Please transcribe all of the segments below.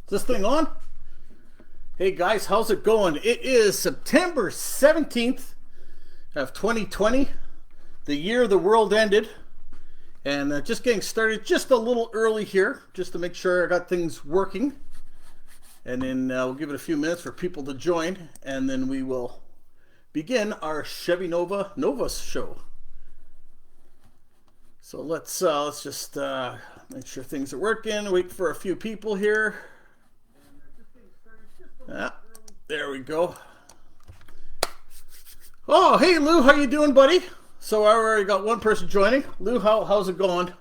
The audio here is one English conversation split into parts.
Is this thing on? Hey guys, how's it going? It is September 17th of 2020, the year the world ended. And just getting started just a little early here, just to make sure I got things working. And then we'll give it a few minutes for people to join, and then we will begin our Chevy Nova show. So let's just make sure things are working. Wait for a few people here. There we go. Oh, hey Lou, how you doing, buddy? So I already got one person joining. Lou, how's it going?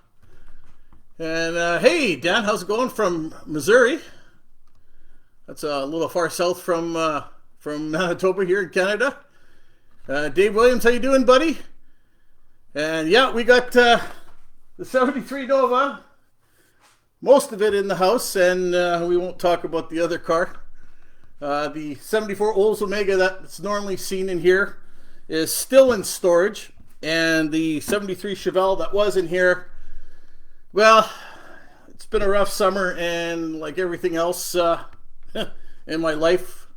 And hey, Dan, how's it going from Missouri? That's a little far south from Manitoba here in Canada. Dave Williams, how you doing, buddy? And yeah, we got the 73 Nova, most of it in the house, and we won't talk about the other car. The 74 Olds Omega that's normally seen in here is still in storage, and the 73 Chevelle that was in here, well, it's been a rough summer, and like everything else in my life,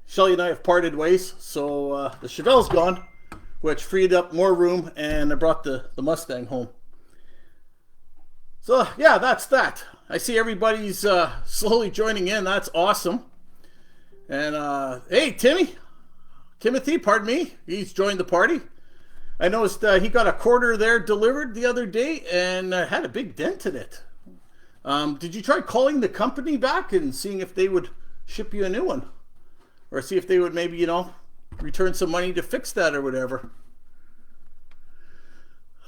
Shelly and I have parted ways, so the Chevelle's gone, which freed up more room, and I brought the Mustang home. So yeah, that's that. I see everybody's slowly joining in. That's awesome. And hey, Timothy, pardon me, he's joined the party. I noticed he got a quarter there delivered the other day and had a big dent in it. Did you try calling the company back and seeing if they would ship you a new one? Or see if they would maybe, return some money to fix that or whatever?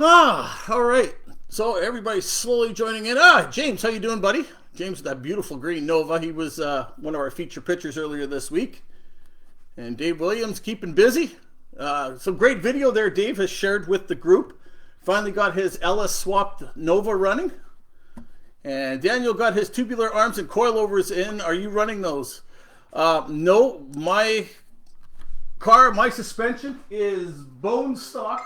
All right. So everybody's slowly joining in. James, how you doing, buddy? James with that beautiful green Nova. He was one of our feature pictures earlier this week. And Dave Williams keeping busy. Some great video there Dave has shared with the group. Finally got his LS swapped Nova running. And Daniel got his tubular arms and coilovers in. Are you running those? No, my suspension is bone stock,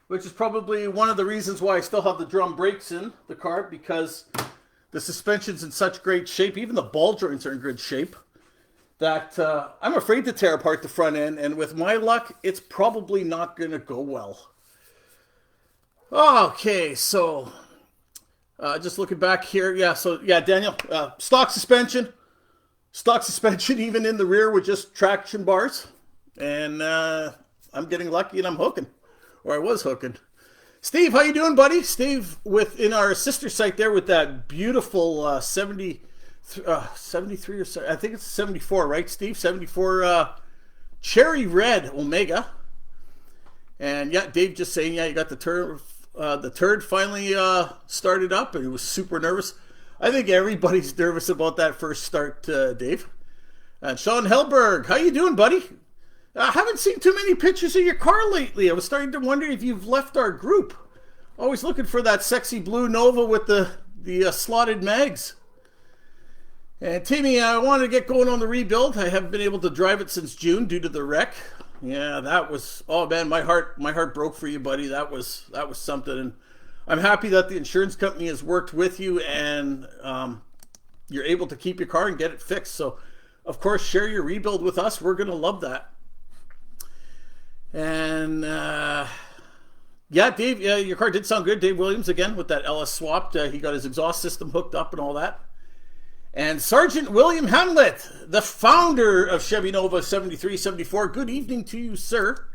which is probably one of the reasons why I still have the drum brakes in the car, because the suspension's in such great shape. Even the ball joints are in good shape that I'm afraid to tear apart the front end, and with my luck, it's probably not going to go well. Okay, so just looking back here. Yeah, Daniel, stock suspension even in the rear with just traction bars. And I'm getting lucky and I'm hooking. Or I was hooking. Steve, how you doing, buddy? Steve in our sister site there with that beautiful 73 or so, I think it's 74, right, Steve? 74 cherry red Omega. And yeah, Dave just saying, yeah, you got the turd finally started up, and he was super nervous. I think everybody's nervous about that first start, Dave. And Sean Helberg, how you doing, buddy? I haven't seen too many pictures of your car lately. I was starting to wonder if you've left our group. Always looking for that sexy blue Nova with the slotted mags. And Timmy, I wanted to get going on the rebuild. I haven't been able to drive it since June due to the wreck. Yeah, that was, oh man, my heart broke for you, buddy. That was something. And I'm happy that the insurance company has worked with you, and you're able to keep your car and get it fixed. So, of course, share your rebuild with us. We're going to love that. And yeah, Dave, your car did sound good. Dave Williams again with that LS swapped. He got his exhaust system hooked up and all that. And Sergeant William Hamlet, the founder of Chevy Nova 73, 74. Good evening to you, sir.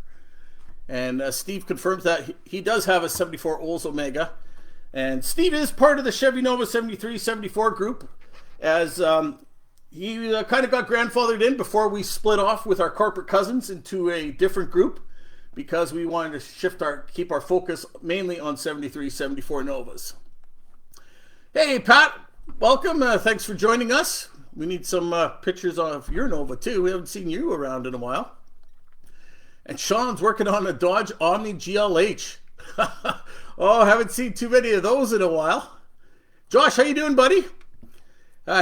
And Steve confirms that he does have a 74 Olds Omega. And Steve is part of the Chevy Nova 73, 74 group, as he kind of got grandfathered in before we split off with our corporate cousins into a different group, because we wanted to keep our focus mainly on 73, 74 Novas. Hey, Pat, welcome. Thanks for joining us. We need some pictures of your Nova, too. We haven't seen you around in a while. And Sean's working on a Dodge Omni GLH. Oh, haven't seen too many of those in a while. Josh, how you doing, buddy?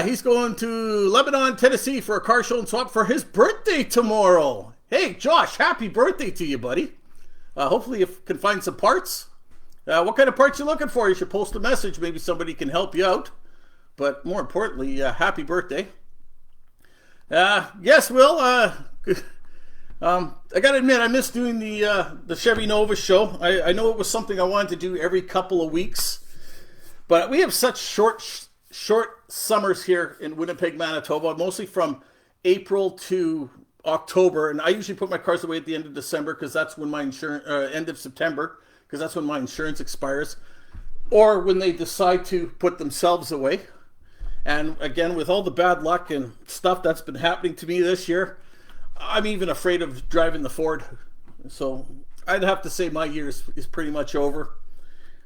He's going to Lebanon, Tennessee for a car show and swap for his birthday tomorrow. Hey, Josh, happy birthday to you, buddy. Hopefully you can find some parts. What kind of parts you looking for? You should post a message. Maybe somebody can help you out. but more importantly, happy birthday. Yes, Will. I gotta admit, I miss doing the Chevy Nova show. I know it was something I wanted to do every couple of weeks, but we have such short summers here in Winnipeg, Manitoba, mostly from April to October, and I usually put my cars away at the end of December because that's when my insurance, end of September, because that's when my insurance expires, or when they decide to put themselves away. And again, with all the bad luck and stuff that's been happening to me this year, I'm even afraid of driving the Ford. So I'd have to say my year is pretty much over.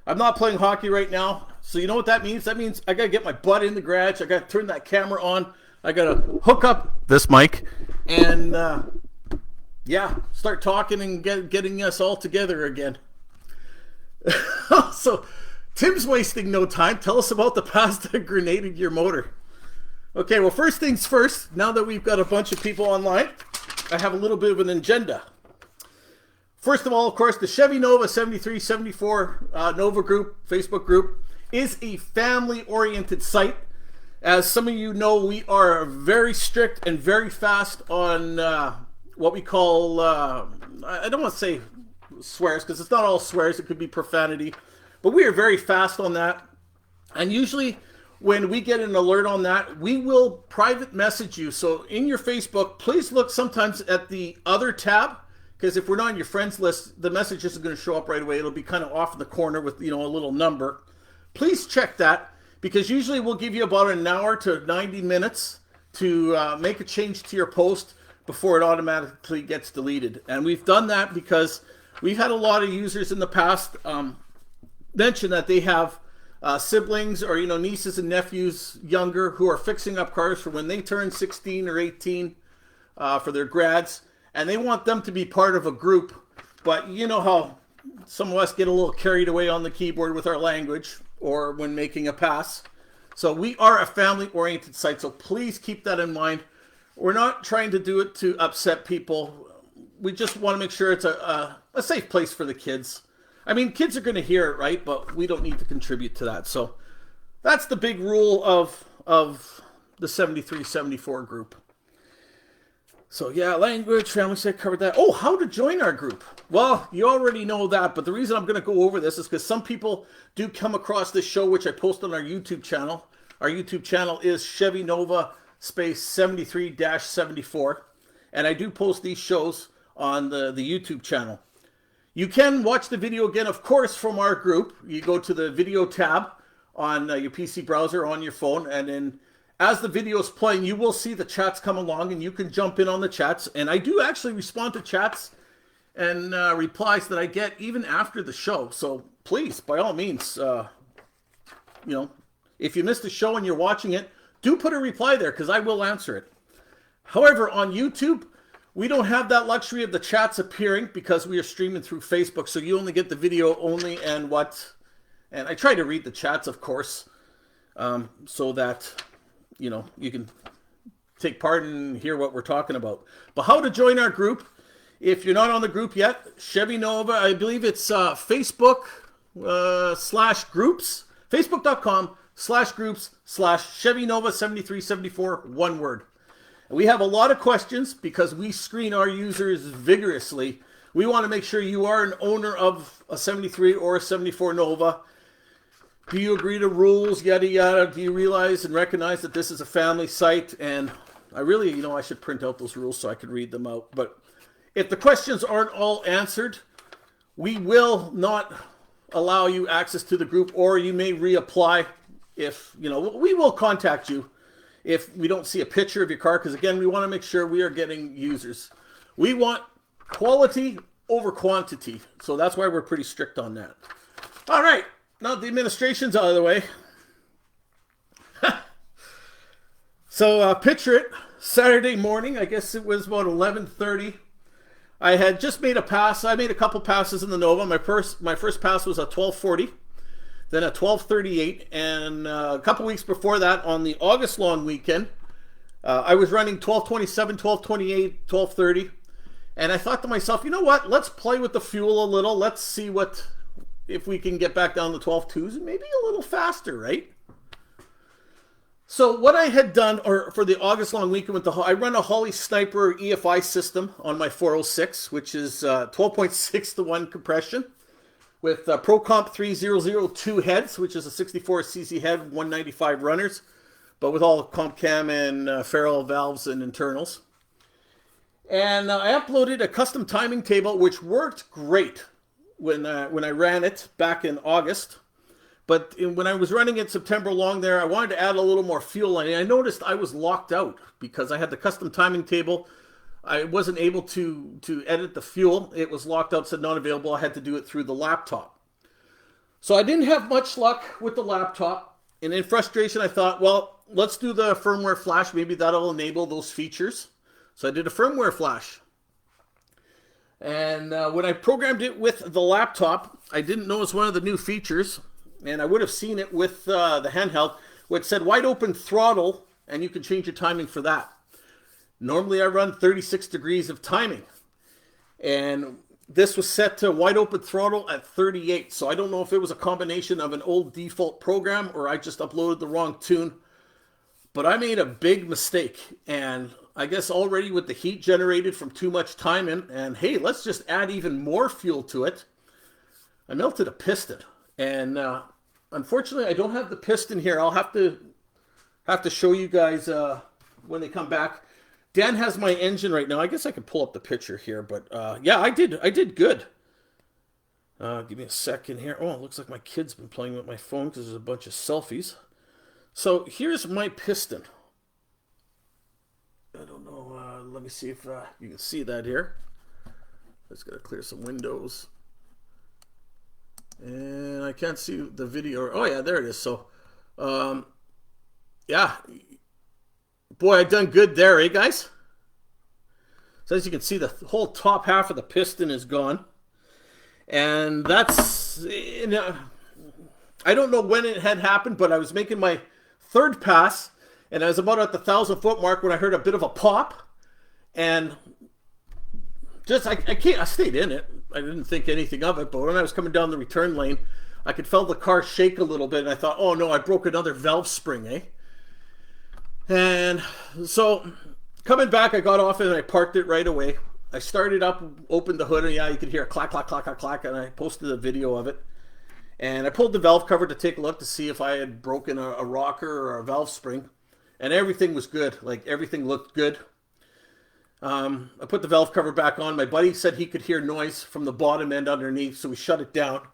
I'm not playing hockey right now. So you know what that means? That means I got to get my butt in the garage. I got to turn that camera on. I got to hook up this mic and, start talking and getting us all together again. So Tim's wasting no time. Tell us about the past that grenaded your motor. Okay, well, first things first, now that we've got a bunch of people online, I have a little bit of an agenda. First of all, of course, the Chevy Nova 7374 Nova group, Facebook group, is a family-oriented site. As some of you know, we are very strict and very fast on what we call, I don't want to say swears, because it's not all swears, it could be profanity, but we are very fast on that. And usually when we get an alert on that, we will private message you. So in your Facebook, please look sometimes at the other tab, because if we're not on your friends list, the message isn't going to show up right away. It'll be kind of off in the corner with, a little number. Please check that, because usually we'll give you about an hour to 90 minutes to make a change to your post before it automatically gets deleted. And we've done that because we've had a lot of users in the past mention that they have siblings or nieces and nephews younger who are fixing up cars for when they turn 16 or 18 for their grads, and they want them to be part of a group. But you know how some of us get a little carried away on the keyboard with our language or when making a pass. So we are a family-oriented site, so please keep that in mind. We're not trying to do it to upset people. We just want to make sure it's a safe place for the kids. I mean, kids are going to hear it, right? But we don't need to contribute to that. So that's the big rule of the 7374 group. So yeah, language, family site, covered that. Oh, how to join our group. Well, you already know that, but the reason I'm going to go over this is because some people do come across this show, which I post on our YouTube channel. Our YouTube channel is Chevy Nova space 73-74. And I do post these shows on the YouTube channel. You can watch the video again, of course, from our group. You go to the video tab on your PC browser, on your phone, and then as the video is playing, you will see the chats come along, and you can jump in on the chats. And I do actually respond to chats and replies that I get even after the show. So please, by all means, if you missed the show and you're watching it, do put a reply there, because I will answer it. However, on YouTube, we don't have that luxury of the chats appearing because we are streaming through Facebook. So you only get the video only and I try to read the chats, of course, so that, you can take part and hear what we're talking about. But how to join our group, if you're not on the group yet, Chevy Nova, I believe it's Facebook /groups, facebook.com/groups/Chevy Nova 7374, one word. We have a lot of questions because we screen our users vigorously. We want to make sure you are an owner of a 73 or a 74 Nova. Do you agree to rules, yada yada? Do you realize and recognize that this is a family site? And I really, I should print out those rules so I could read them out. But if the questions aren't all answered, we will not allow you access to the group, or you may reapply if, we will contact you if we don't see a picture of your car, because again, we want to make sure we are getting users. We want quality over quantity, so that's why we're pretty strict on that. All right, now the administration's out of the way. So picture it, Saturday morning, I guess it was about 11:30. I had just made a pass. I made a couple passes in the Nova. My first pass was at 12:40. Then at 12:38, and a couple weeks before that, on the August long weekend, I was running 12:27, 12:28, 12:30, and I thought to myself, you know what? Let's play with the fuel a little. Let's see if we can get back down to 12.2s and maybe a little faster, right? So what I had done, or for the August long weekend with I run a Holly Sniper EFI system on my 406, which is 12.6 to 1 compression with ProComp 3002 heads, which is a 64cc head, 195 runners, but with all comp cam and ferrule valves and internals. And I uploaded a custom timing table, which worked great when I ran it back in August. But when I was running it September long there, I wanted to add a little more fuel. And I noticed I was locked out because I had the custom timing table. I wasn't able to edit the fuel. It was locked out, said not available. I had to do it through the laptop. So I didn't have much luck with the laptop. And in frustration, I thought, well, let's do the firmware flash. Maybe that'll enable those features. So I did a firmware flash. And when I programmed it with the laptop, I didn't notice one of the new features. And I would have seen it with the handheld, which said wide open throttle, and you can change your timing for that. Normally I run 36 degrees of timing. And this was set to wide open throttle at 38. So I don't know if it was a combination of an old default program or I just uploaded the wrong tune. But I made a big mistake. And I guess already with the heat generated from too much timing, and hey, let's just add even more fuel to it, I melted a piston. And unfortunately, I don't have the piston here. I'll have to show you guys when they come back. Dan has my engine right now. I guess I can pull up the picture here, but yeah, I did good. Give me a second here. Oh, it looks like my kid's been playing with my phone because there's a bunch of selfies. So here's my piston. I don't know. Let me see if you can see that here. Just gotta clear some windows. And I can't see the video. Oh yeah, there it is. So, yeah, boy, I done good there, eh, guys? So as you can see, the whole top half of the piston is gone, and that's, you know, I don't know when it had happened, but I was making my third pass, and I was about at the 1,000-foot mark when I heard a bit of a pop, and just I stayed in it. I didn't think anything of it, but when I was coming down the return lane, I could feel the car shake a little bit, and I thought, oh no, I broke another valve spring, eh? And so coming back, I got off it and I parked it right away. I started up, opened the hood, and yeah, you could hear a clack, clack, clack, clack, clack, and I posted a video of it. And I pulled the valve cover to take a look to see if I had broken a rocker or a valve spring, and everything was good. Like, everything looked good. I put the valve cover back on. My buddy said he could hear noise from the bottom end underneath, so we shut it down.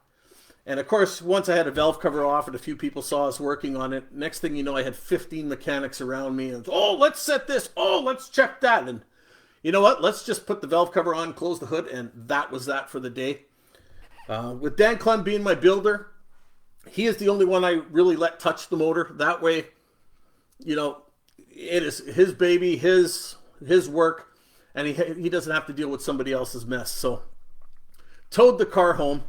And of course, once I had a valve cover off and a few people saw us working on it, next thing you know, I had 15 mechanics around me. And, oh, let's set this. Oh, let's check that. And you know what? Let's just put the valve cover on, close the hood, and that was that for the day. With Dan Clem being my builder, he is the only one I really let touch the motor. That way, you know, it is his baby, his work. And he doesn't have to deal with somebody else's mess. So, towed the car home,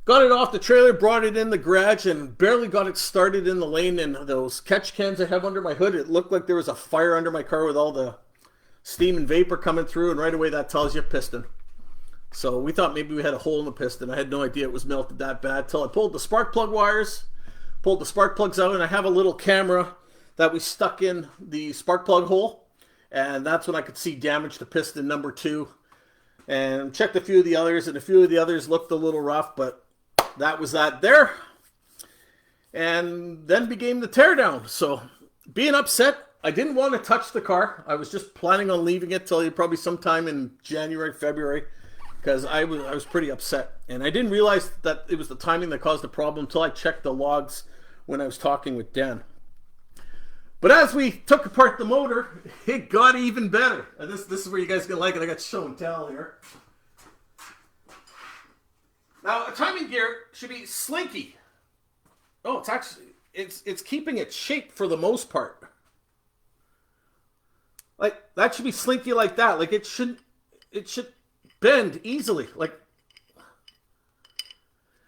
got it off the trailer, brought it in the garage, and barely got it started in the lane. And those catch cans I have under my hood, it looked like there was a fire under my car with all the steam and vapor coming through. And right away, that tells you piston. So we thought maybe we had a hole in the piston. I had no idea it was melted that bad till I pulled the spark plug wires, pulled the spark plugs out, and I have a little camera that we stuck in the spark plug hole. And that's when I could see damage to piston number 2. And checked a few of the others, and a few of the others looked a little rough, but that was that there. And then began the teardown. So, being upset, I didn't want to touch the car. I was just planning on leaving it till probably sometime in January, February, because I was pretty upset. And I didn't realize that it was the timing that caused the problem until I checked the logs when I was talking with Dan. But as we took apart the motor, it got even better. And this is where you guys are going to like it. I got show and tell here. Now, a timing gear should be slinky. Oh, it's actually, it's keeping its shape for the most part. Like, that should be slinky like that. Like, it should bend easily. Like,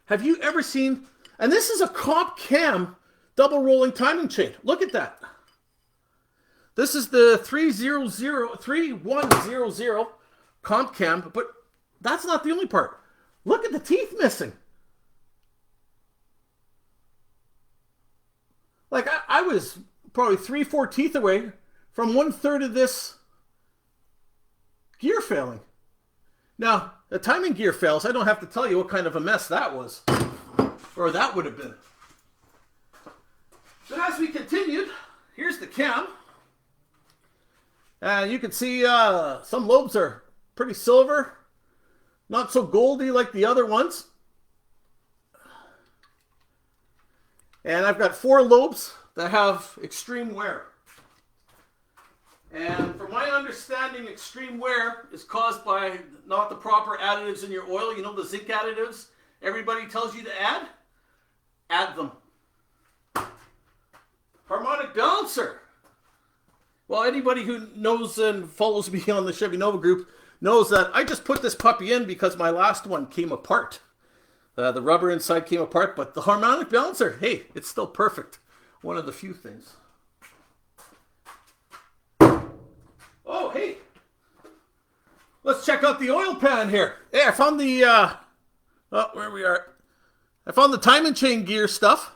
have you ever seen, and this is a comp cam double rolling timing chain. Look at that. This is the 3100 comp cam, but that's not the only part. Look at the teeth missing. Like, I was probably 3-4 teeth away from 1/3 of this gear failing. Now, the timing gear fails, I don't have to tell you what kind of a mess that was, or that would have been. Then as we continued, here's the cam. And you can see some lobes are pretty silver, not so goldy like the other ones. And I've got 4 lobes that have extreme wear. And from my understanding, extreme wear is caused by not the proper additives in your oil. You know, the zinc additives everybody tells you to add? Add them. Harmonic balancer. Well, anybody who knows and follows me on the Chevy Nova group knows that I just put this puppy in because my last one came apart. The rubber inside came apart, but the harmonic balancer, hey, it's still perfect. One of the few things. Oh, hey. Let's check out the oil pan here. Hey, I found the, where we are. I found the timing chain gear stuff.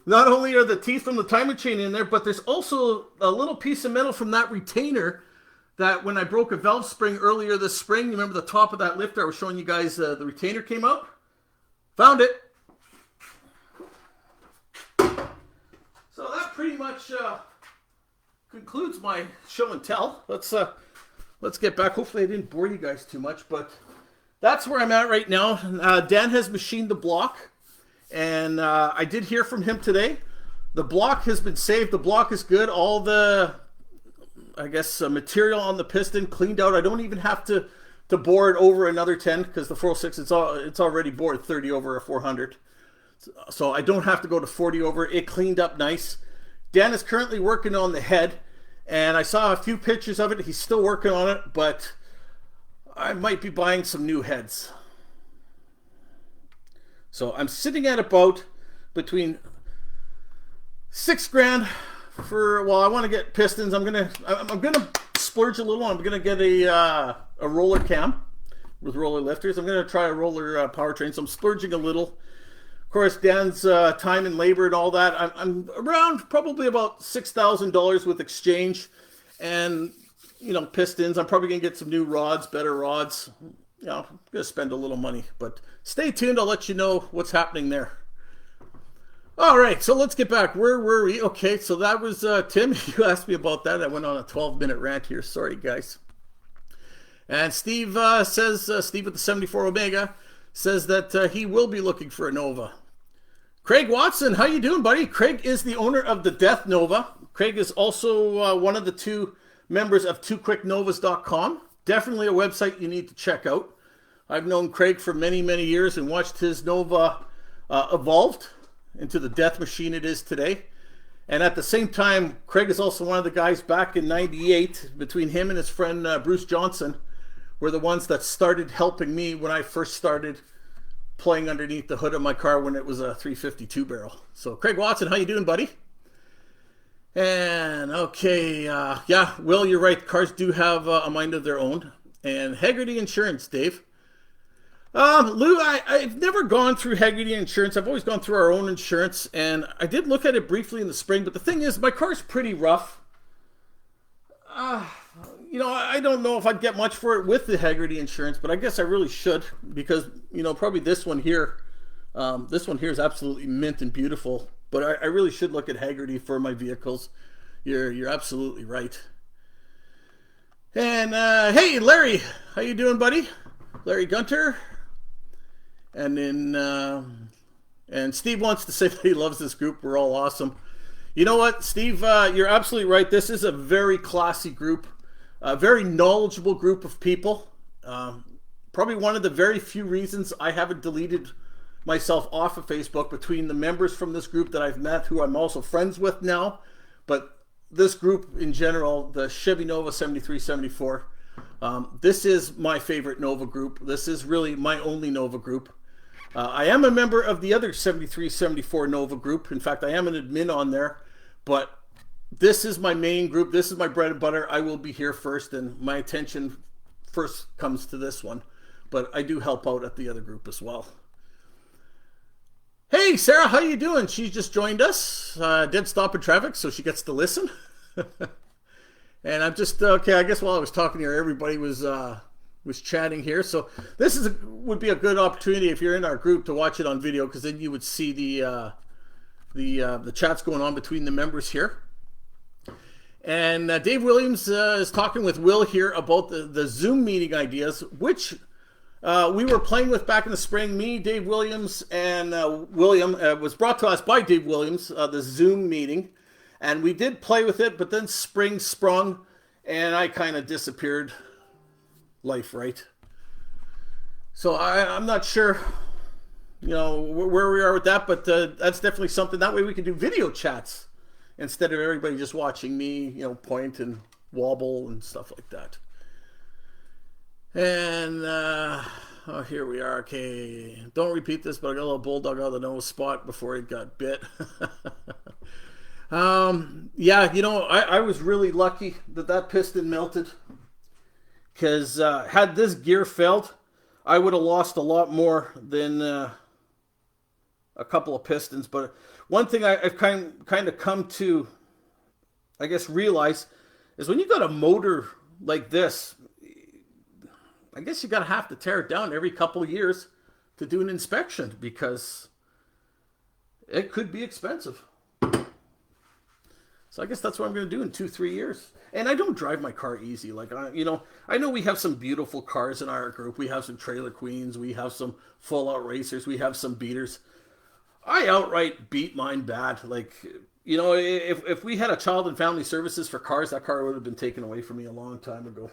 Not only are the teeth from the timing chain in there, but there's also a little piece of metal from that retainer that when I broke a valve spring earlier this spring, you remember the top of that lifter, I was showing you guys the retainer came out? Found it. So that pretty much concludes my show and tell. Let's get back. Hopefully I didn't bore you guys too much, but that's where I'm at right now. Dan has machined the block, and I did hear from him today. The block has been saved. The block is good. All the, I guess, material on the piston cleaned out. I don't even have to bore it over another 10 because the 406 it's already bored 30 over a 400. So I don't have to go to 40 over. It cleaned up nice. Dan is currently working on the head, and I saw a few pictures of it. He's still working on it, but I might be buying some new heads. So I'm sitting at about between $6 grand for, well, I want to get pistons. I'm gonna splurge a little. I'm gonna get a roller cam with roller lifters. I'm gonna try a roller powertrain. So I'm splurging a little. Of course, Dan's time and labor and all that. I'm around probably about $6,000 with exchange, and you know, pistons. I'm probably gonna get some new rods, better rods. You know, I'm gonna spend a little money, but stay tuned. I'll let you know what's happening there. All right, so let's get back. Where were we? Okay, so that was Tim. You asked me about that. I went on a 12-minute rant here. Sorry, guys. And Steve says, Steve with the 74 Omega says that he will be looking for a Nova. Craig Watson, how you doing, buddy? Craig is the owner of the Death Nova. Craig is also one of the 2 members of 2quicknovas.com. Definitely a website you need to check out. I've known Craig for many, many years and watched his Nova evolved into the death machine it is today. And at the same time, Craig is also one of the guys back in '98, between him and his friend Bruce Johnson, were the ones that started helping me when I first started playing underneath the hood of my car when it was a 352 barrel. So Craig Watson, how you doing, buddy? And okay, yeah, Will, you're right. Cars do have a mind of their own. And Haggerty Insurance, Dave. Lou, I've never gone through Haggerty Insurance. I've always gone through our own insurance, and I did look at it briefly in the spring, but the thing is, my car's pretty rough. You know, I don't know if I'd get much for it with the Haggerty Insurance, but I guess I really should, because, you know, probably this one here is absolutely mint and beautiful, but I really should look at Haggerty for my vehicles. You're absolutely right. And, hey, Larry, how you doing, buddy? Larry Gunter. And then, and Steve wants to say that he loves this group. We're all awesome. You know what, Steve, you're absolutely right. This is a very classy group, a very knowledgeable group of people. Probably one of the very few reasons I haven't deleted myself off of Facebook, between the members from this group that I've met, who I'm also friends with now, but this group in general, the Chevy Nova 7374, this is my favorite Nova group. This is really my only Nova group. I am a member of the other 7374 Nova group. In fact, I am an admin on there, but this is my main group. This is my bread and butter. I will be here first, and my attention first comes to this one, but I do help out at the other group as well. Hey, Sarah, how you doing? She just joined us. Did stop in traffic, so she gets to listen. And I'm just okay. I guess while I was talking to her, everybody was chatting here. So this would be a good opportunity if you're in our group to watch it on video, because then you would see the chats going on between the members here. And Dave Williams is talking with Will here about the Zoom meeting ideas, which we were playing with back in the spring. Me, Dave Williams, and William was brought to us by Dave Williams, the Zoom meeting. And we did play with it, but then spring sprung, and I kind of disappeared. Life, right? So I'm not sure, where we are with that, but that's definitely something. That way we can do video chats instead of everybody just watching me, point and wobble and stuff like that. And here we are. Okay, don't repeat this, but I got a little bulldog out of the nose spot before it got bit. Yeah, I was really lucky that piston melted, because had this gear failed, I would have lost a lot more than a couple of pistons. But one thing I've kind of come to, I guess, realize is when you got a motor like this, I guess you have to tear it down every couple of years to do an inspection, because it could be expensive. So I guess that's what I'm going to do in 2-3 years. And I don't drive my car easy. Like, I know we have some beautiful cars in our group. We have some trailer queens. We have some full-out racers. We have some beaters. I outright beat mine bad. Like, if we had a child and family services for cars, that car would have been taken away from me a long time ago.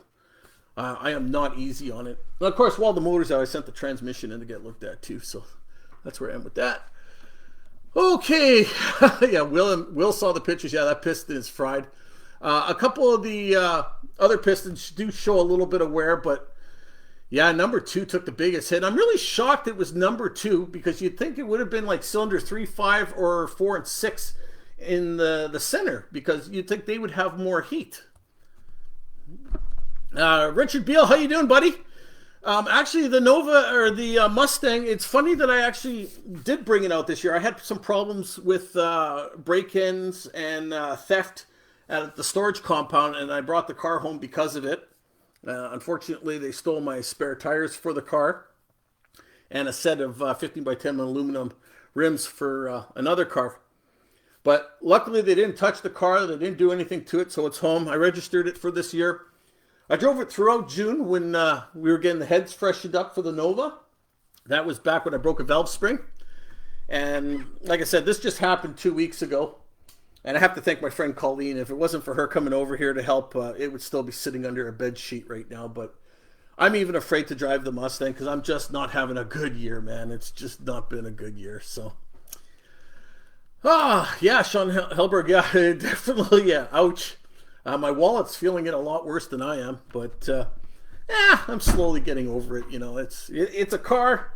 I am not easy on it. And of course, while the motor's out, I sent the transmission in to get looked at too. So that's where I am with that. Okay, yeah, Will saw the pictures. Yeah, that piston is fried. A couple of the other pistons do show a little bit of wear, but yeah, number 2 took the biggest hit. I'm really shocked it was number 2, because you'd think it would have been like cylinder 3, 5, or 4 and 6 in the center, because you'd think they would have more heat. Richard Beal, how you doing, buddy? Actually, the Nova, or the Mustang, it's funny that I actually did bring it out this year. I had some problems with break-ins and theft at the storage compound, and I brought the car home because of it. Unfortunately, they stole my spare tires for the car and a set of 15 by 10 aluminum rims for another car. But luckily, they didn't touch the car. They didn't do anything to it, so it's home. I registered it for this year. I drove it throughout June when we were getting the heads freshened up for the Nova. That was back when I broke a valve spring. And like I said, this just happened 2 weeks ago. And I have to thank my friend Colleen. If it wasn't for her coming over here to help, it would still be sitting under a bed sheet right now. But I'm even afraid to drive the Mustang, because I'm just not having a good year, man. It's just not been a good year. So, yeah, Sean Helberg, yeah, definitely, yeah, ouch. My wallet's feeling it a lot worse than I am, but I'm slowly getting over it. It's a car.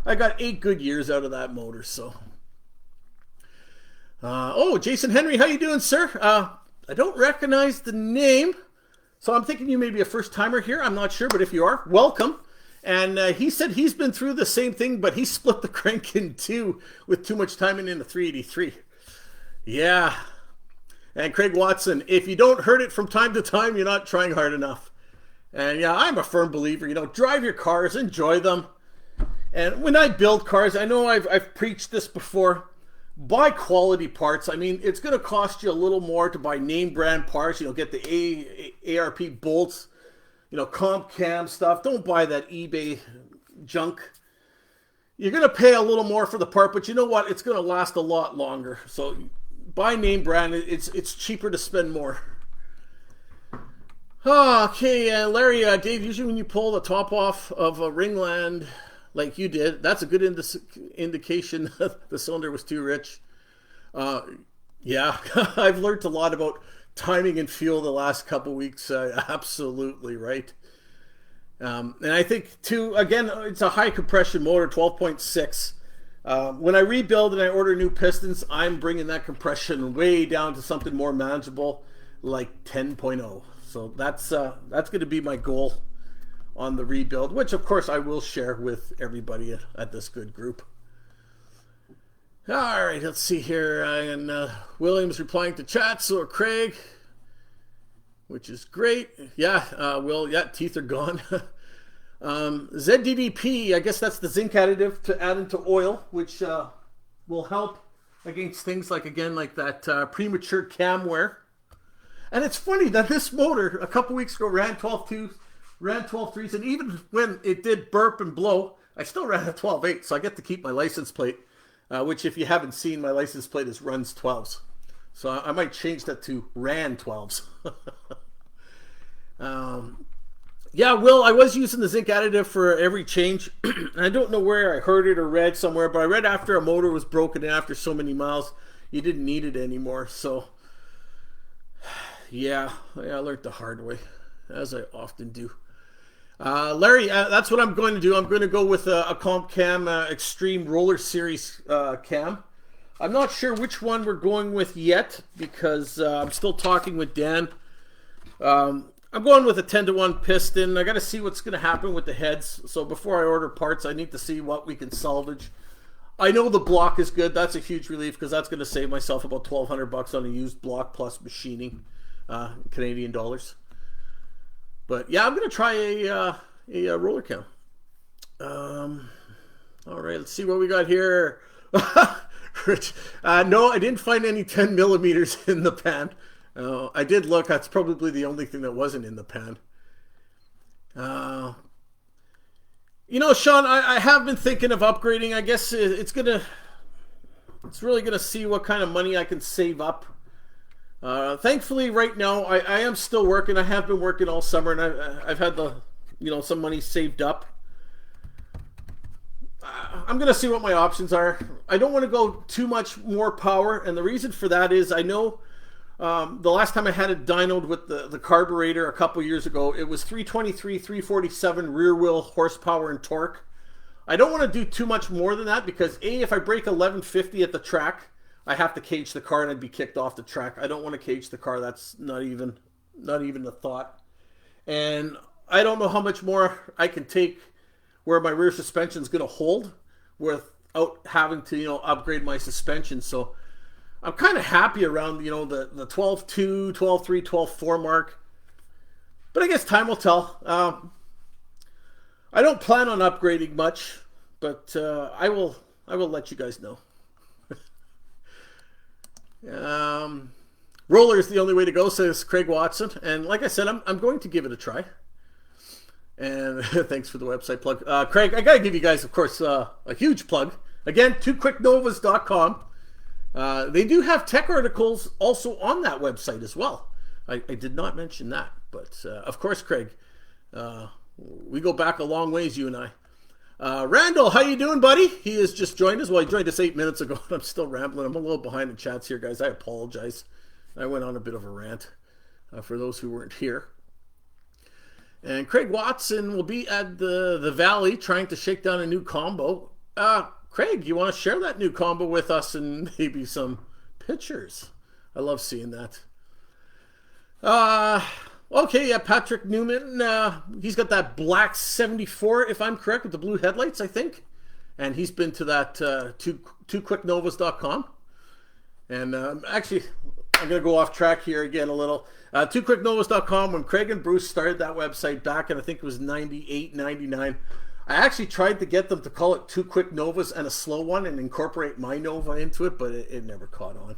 I got 8 good years out of that motor, so. Jason Henry, how you doing, sir? I don't recognize the name, so I'm thinking you may be a first-timer here. I'm not sure, but if you are, welcome. And he said he's been through the same thing, but he split the crank in 2 with too much timing in the 383. Yeah. And Craig Watson, if you don't hurt it from time to time, you're not trying hard enough. And yeah, I'm a firm believer, drive your cars, enjoy them. And when I build cars, I know I've preached this before, buy quality parts. I mean, it's going to cost you a little more to buy name brand parts, get the ARP bolts, comp cam stuff. Don't buy that eBay junk. You're going to pay a little more for the part, but you know what? It's going to last a lot longer. So buy name brand. It's cheaper to spend more. Okay, Larry, Dave, usually when you pull the top off of a Ringland like you did, that's a good indication the cylinder was too rich. Yeah, I've learned a lot about timing and fuel the last couple weeks. Absolutely right. And I think, too, again, it's a high compression motor, 12.6. When I rebuild and I order new pistons, I'm bringing that compression way down to something more manageable, like 10.0. So that's going to be my goal on the rebuild, which of course I will share with everybody at this good group. All right, let's see here. And William's replying to chat, so are Craig, which is great. Yeah, Will, yeah, teeth are gone. ZDDP, I guess that's the zinc additive to add into oil, which will help against things like, again, like that premature cam wear. And it's funny that this motor, a couple weeks ago, ran 12.2s, ran 12.3s, and even when it did burp and blow, I still ran a 12.8, so I get to keep my license plate, which if you haven't seen, my license plate is runs 12s. So I might change that to ran 12s. Yeah, Will, I was using the zinc additive for every change. I don't know where I heard it or read somewhere, but I read after a motor was broken and after so many miles, you didn't need it anymore. So, yeah, I learned the hard way, as I often do. Larry, that's what I'm going to do. I'm going to go with a Comp Cam Extreme Roller Series cam. I'm not sure which one we're going with yet because I'm still talking with Dan. I'm going with a 10-to-1 piston. I got to see what's going to happen with the heads. So before I order parts, I need to see what we can salvage. I know the block is good. That's a huge relief because that's going to save myself about $1,200 on a used block plus machining, Canadian dollars. But yeah, I'm going to try a roller cam. All right, let's see what we got here. Rich, no, I didn't find any 10 millimeters in the pan. I did look. That's probably the only thing that wasn't in the pan. You know, Sean, I have been thinking of upgrading. I guess it's really gonna see what kind of money I can save up. Thankfully, right now I am still working. I have been working all summer, and I've had some money saved up. I'm gonna see what my options are. I don't want to go too much more power, and the reason for that is I know. The last time I had it dynoed with the carburetor a couple years ago, it was 323, 347 rear wheel horsepower and torque. I don't want to do too much more than that because if I break 1150 at the track, I have to cage the car and I'd be kicked off the track. I don't want to cage the car. That's not even a thought. And I don't know how much more I can take where my rear suspension is going to hold without having to, upgrade my suspension. So I'm kind of happy around, the 12.2, 12.3, 12.4 mark. But I guess time will tell. I don't plan on upgrading much, but I will let you guys know. Roller is the only way to go, says Craig Watson. And like I said, I'm going to give it a try. And thanks for the website plug. Craig, I got to give you guys, of course, a huge plug. Again, twoquicknovas.com. They do have tech articles also on that website as well. I did not mention that, but of course, Craig, we go back a long ways, you and I. Randall, how you doing, buddy? He has just joined us. Well, he joined us 8 minutes ago. I'm still rambling. I'm a little behind in chats here, guys. I apologize. I went on a bit of a rant for those who weren't here. And Craig Watson will be at the Valley trying to shake down a new combo. Craig, you want to share that new combo with us and maybe some pictures? I love seeing that. Okay, yeah, Patrick Newman. He's got that black 74, if I'm correct, with the blue headlights, I think. And he's been to that twoquicknovas.com. And actually, I'm going to go off track here again a little. Twoquicknovas.com, when Craig and Bruce started that website back in, I think it was 98, 99, I actually tried to get them to call it Two Quick Novas and a slow one and incorporate my Nova into it, but it never caught on.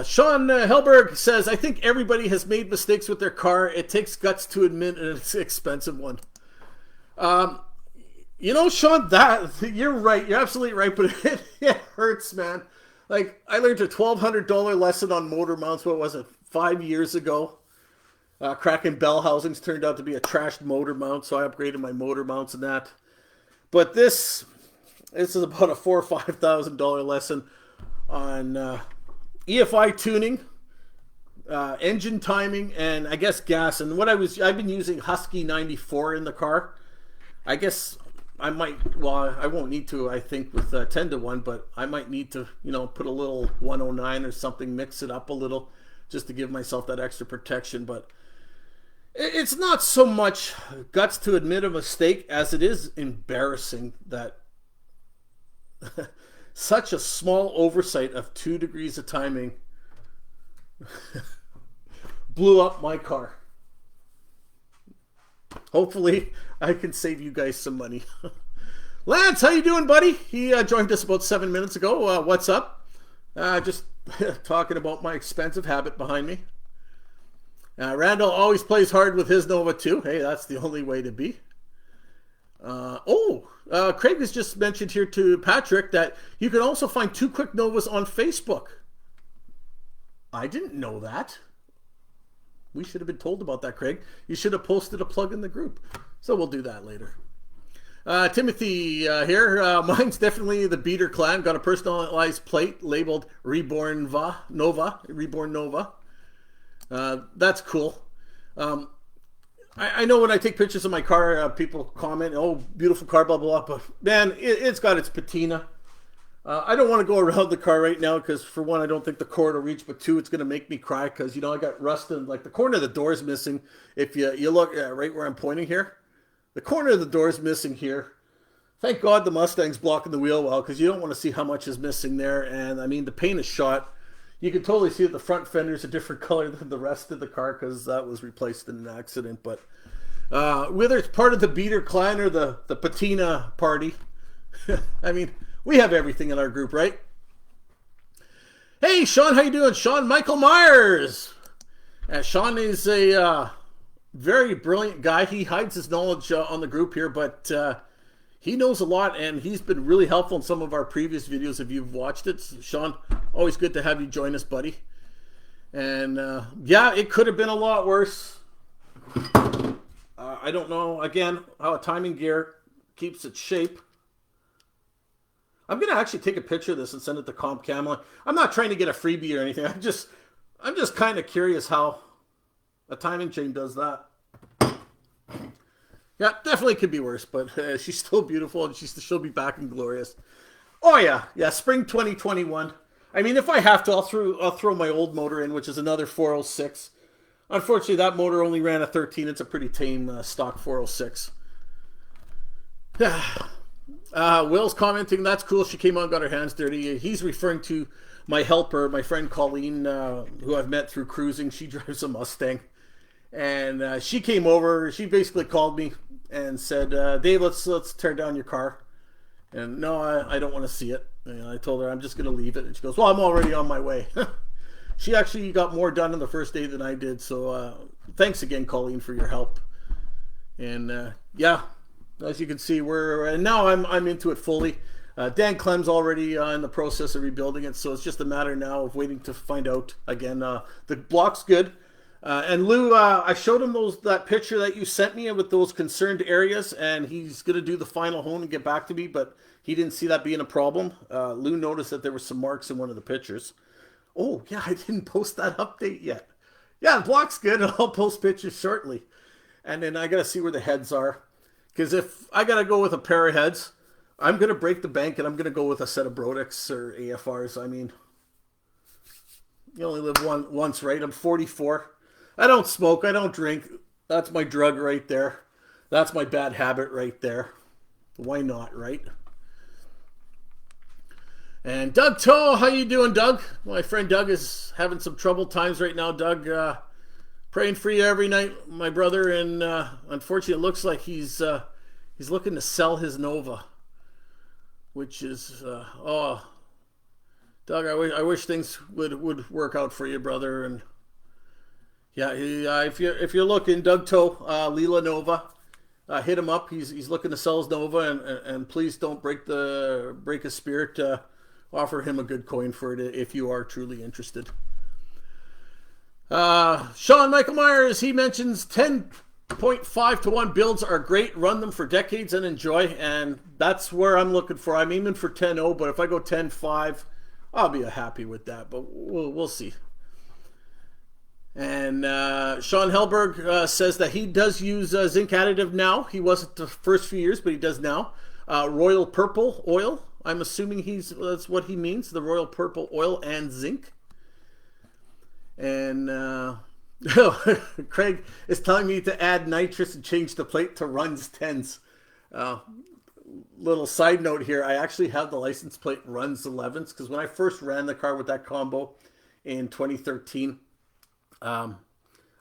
Sean Helberg says, I think everybody has made mistakes with their car. It takes guts to admit it's an expensive one. Sean, you're right. You're absolutely right, but it hurts, man. Like, I learned a $1,200 lesson on motor mounts, what was it, 5 years ago? Cracking bell housings turned out to be a trashed motor mount, so I upgraded my motor mounts and that. But this is about a $4,000 or $5,000 lesson on EFI tuning, engine timing, and I guess gas. And I've been using Husky 94 in the car. I guess I won't need to, I think, with 10-to-1, but I might need to, put a little 109 or something, mix it up a little, just to give myself that extra protection. But it's not so much guts to admit a mistake as it is embarrassing that Such a small oversight of 2 degrees of timing blew up my car. Hopefully, I can save you guys some money. Lance, how you doing, buddy? He joined us about 7 minutes ago. What's up? Just talking about my expensive habit behind me. Randall always plays hard with his Nova too. Hey, that's the only way to be. Craig has just mentioned here to Patrick that you can also find 2 Quick Novas on Facebook. I didn't know that. We should have been told about that, Craig. You should have posted a plug in the group. So we'll do that later. Timothy here. Mine's definitely the Beater clan. Got a personalized plate labeled Reborn Nova. That's cool. I know when I take pictures of my car, people comment, "Oh, beautiful car, blah, blah, blah." But man, it's got its patina. I don't want to go around the car right now because, for one, I don't think the cord will reach, but 2, it's going to make me cry because, I got rust and like the corner of the door is missing. If you look right where I'm pointing here, the corner of the door is missing here. Thank God the Mustang's blocking the wheel well because you don't want to see how much is missing there. And I mean, the paint is shot. You can totally see that the front fender is a different color than the rest of the car because that was replaced in an accident. But whether it's part of the Beater clan or the patina party, I mean, we have everything in our group, right? Hey, Sean, how you doing? Sean Michael Myers. Sean is a very brilliant guy. He hides his knowledge on the group here, but he knows a lot, and he's been really helpful in some of our previous videos if you've watched it. Sean, always good to have you join us, buddy. And yeah, it could have been a lot worse. I don't know, again, how a timing gear keeps its shape. I'm going to actually take a picture of this and send it to Comp Cam. I'm not trying to get a freebie or anything. I'm just kind of curious how a timing chain does that. Yeah, definitely could be worse, but she's still beautiful and she'll be back and glorious. Oh yeah, spring 2021. I mean, if I have to, I'll throw my old motor in, which is another 406. Unfortunately, that motor only ran a 13. It's a pretty tame stock 406. Will's commenting, that's cool. She came on, got her hands dirty. He's referring to my helper, my friend Colleen, who I've met through cruising. She drives a Mustang. And she came over. She basically called me and said, Dave, let's tear down your car. And no, I don't want to see it. And I told her I'm just going to leave it. And she goes, well, I'm already on my way. She actually got more done on the first day than I did. So thanks again, Colleen, for your help. And yeah, as you can see, and now I'm into it fully. Dan Clem's already in the process of rebuilding it. So it's just a matter now of waiting to find out. Again, the block's good. And Lou, I showed him that picture that you sent me with those concerned areas, and he's going to do the final hone and get back to me, but he didn't see that being a problem. Lou noticed that there were some marks in one of the pictures. Oh, yeah, I didn't post that update yet. Yeah, the block's good, and I'll post pictures shortly. And then I got to see where the heads are, because if I got to go with a pair of heads, I'm going to break the bank, and I'm going to go with a set of Brodix or AFRs. I mean, you only live once, right? I'm 44. I don't smoke. I don't drink. That's my drug right there. That's my bad habit right there. Why not, right? And Doug Toe, how you doing, Doug? My friend Doug is having some troubled times right now. Doug, praying for you every night, my brother. And unfortunately, it looks like he's looking to sell his Nova, which is Doug. I wish things would work out for you, brother. And yeah, if you're looking, Doug Toe, Leela Nova, hit him up. He's looking to sell his Nova, and please don't break his spirit. Offer him a good coin for it if you are truly interested. Sean Michael Myers, he mentions 10.5 to 1 builds are great. Run them for decades and enjoy, and that's where I'm looking for. I'm aiming for 10.0, but if I go 10.5, I'll be happy with that. But we'll see. And Sean Helberg says that he does use zinc additive now. He wasn't the first few years, but he does now. Royal Purple oil. I'm assuming that's what he means, the Royal Purple oil and zinc. And Craig is telling me to add nitrous and change the plate to runs 10s. little side note here. I actually have the license plate runs 11s because when I first ran the car with that combo in 2013, I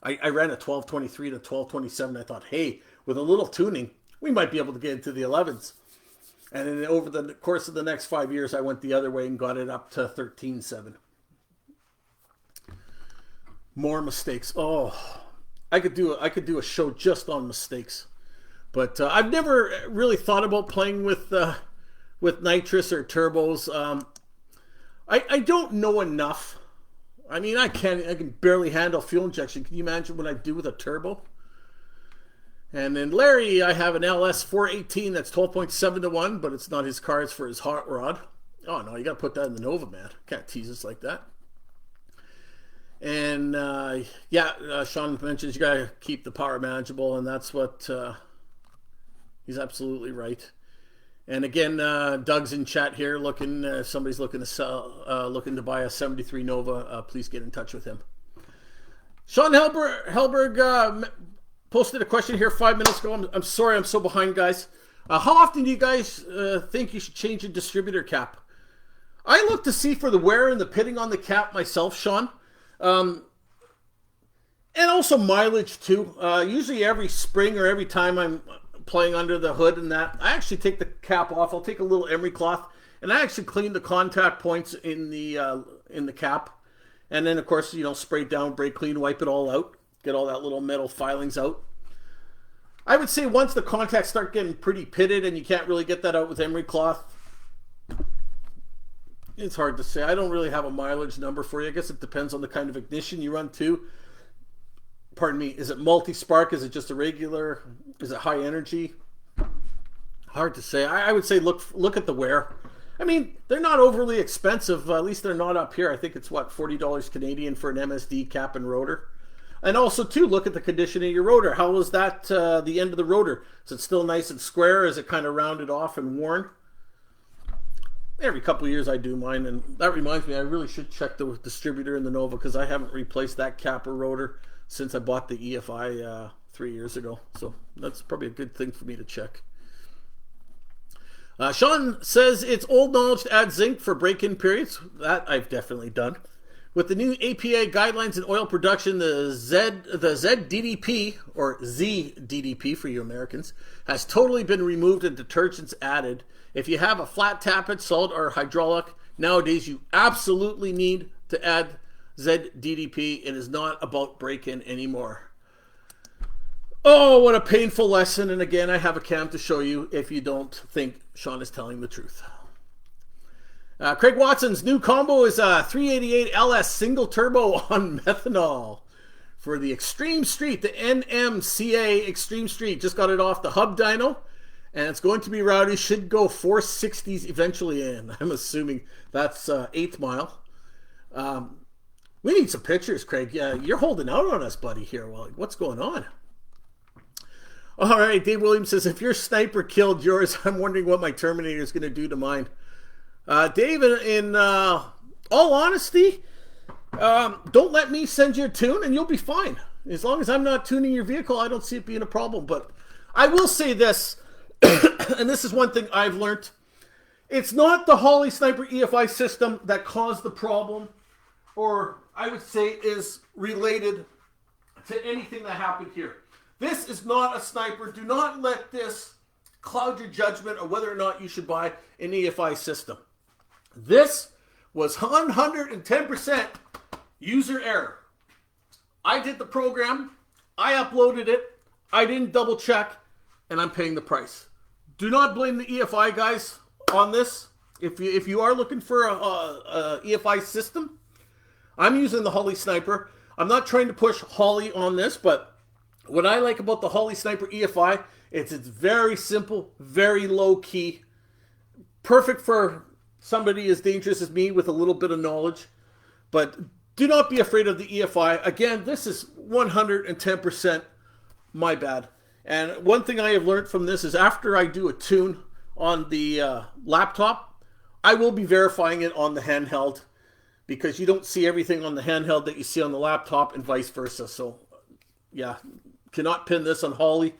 ran a 1223 to 1227. I thought, hey, with a little tuning, we might be able to get into the 11s. And then over the course of the next 5 years, I went the other way and got it up to 13.7. More mistakes. Oh, I could do a show just on mistakes. But I've never really thought about playing with nitrous or turbos. I don't know enough. I mean, I can barely handle fuel injection. Can you imagine what I do with a turbo? And then Larry, I have an LS 418 that's 12.7 to 1, but it's not his car, it's for his hot rod. Oh no, you got to put that in the Nova, man. Can't tease us like that. And Sean mentions you got to keep the power manageable, and that's what he's absolutely right. And again, Doug's in chat here looking. Somebody's looking to sell, looking to buy a 73 Nova. Please get in touch with him. Sean Helberg posted a question here 5 minutes ago. I'm sorry, I'm so behind, guys. How often do you guys think you should change a distributor cap? I look to see for the wear and the pitting on the cap myself, Sean. And also mileage too. Usually every spring or every time I'm playing under the hood and that, I actually take the cap off. I'll take a little emery cloth and I actually clean the contact points in the cap. And then of course, spray down, brake clean, wipe it all out. Get all that little metal filings out. I would say once the contacts start getting pretty pitted and you can't really get that out with emery cloth, it's hard to say. I don't really have a mileage number for you. I guess it depends on the kind of ignition you run too. Pardon me. Is it multi-spark? Is it just a regular? Is it high energy? Hard to say. I would say look at the wear. I mean, they're not overly expensive. At least they're not up here. I think it's what, $40 Canadian for an MSD cap and rotor. And also too, look at the condition of your rotor. How was that the end of the rotor? Is it still nice and square? Is it kind of rounded off and worn? Every couple of years I do mine, and that reminds me I really should check the distributor in the Nova because I haven't replaced that cap or rotor since I bought the EFI 3 years ago. So that's probably a good thing for me to check. Sean says it's old knowledge to add zinc for break-in periods. That I've definitely done. With the new APA guidelines in oil production, the ZDDP, or ZDDP for you Americans, has totally been removed and detergents added. If you have a flat tappet, solid or hydraulic, nowadays you absolutely need to add ZDDP. It is not about break-in anymore. Oh, what a painful lesson. And again, I have a cam to show you if you don't think Sean is telling the truth. Craig Watson's new combo is a 388 LS single turbo on methanol for the Extreme Street, the NMCA Extreme Street. Just got it off the hub dyno, and it's going to be rowdy. Should go 460s eventually in. I'm assuming that's 8th mile. We need some pictures, Craig. You're holding out on us, buddy, here. Well, what's going on? All right, Dave Williams says, if your sniper killed yours, I'm wondering what my Terminator is going to do to mine. Dave, in all honesty, don't let me send you a tune and you'll be fine. As long as I'm not tuning your vehicle, I don't see it being a problem. But I will say this, and this is one thing I've learned. It's not the Holley Sniper EFI system that caused the problem, or I would say is related to anything that happened here. This is not a sniper. Do not let this cloud your judgment of whether or not you should buy an EFI system. This was 110% user error. I did the program, I uploaded it, I didn't double check, and I'm paying the price. Do not blame the EFI guys on this. If you are looking for a EFI system, I'm using the Holley Sniper. I'm not trying to push Holley on this, but what I like about the Holley Sniper EFI, it's very simple, very low key, perfect for somebody as dangerous as me with a little bit of knowledge. But do not be afraid of the EFI. Again, this is 110% my bad. And one thing I have learned from this is after I do a tune on the laptop, I will be verifying it on the handheld, because you don't see everything on the handheld that you see on the laptop and vice versa. So yeah, cannot pin this on Holley.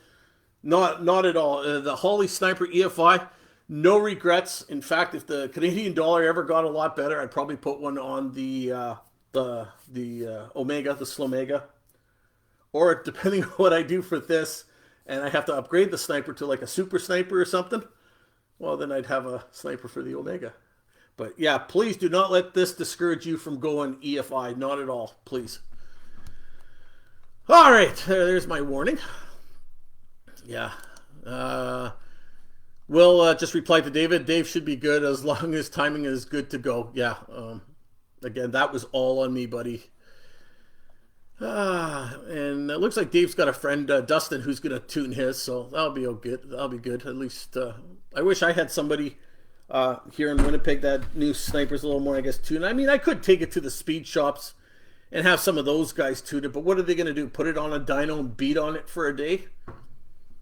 Not at all. The Holley Sniper EFI, No regrets. In fact, if the Canadian dollar ever got a lot better, I'd probably put one on the Omega, the Slomega, or depending on what I do for this, and I have to upgrade the sniper to like a super sniper or something. Well, then I'd have a sniper for the Omega. But yeah, please do not let this discourage you from going EFI. Not at all, please. All right, there's my warning. Yeah. We'll just reply to David. Dave should be good as long as timing is good to go. Yeah. Again, that was all on me, buddy. And it looks like Dave's got a friend, Dustin, who's going to tune his, so that'll be all good. That'll be good. At least I wish I had somebody here in Winnipeg that knew snipers a little more, I guess, tuned. I mean, I could take it to the speed shops and have some of those guys tune it, but what are they going to do? Put it on a dyno and beat on it for a day?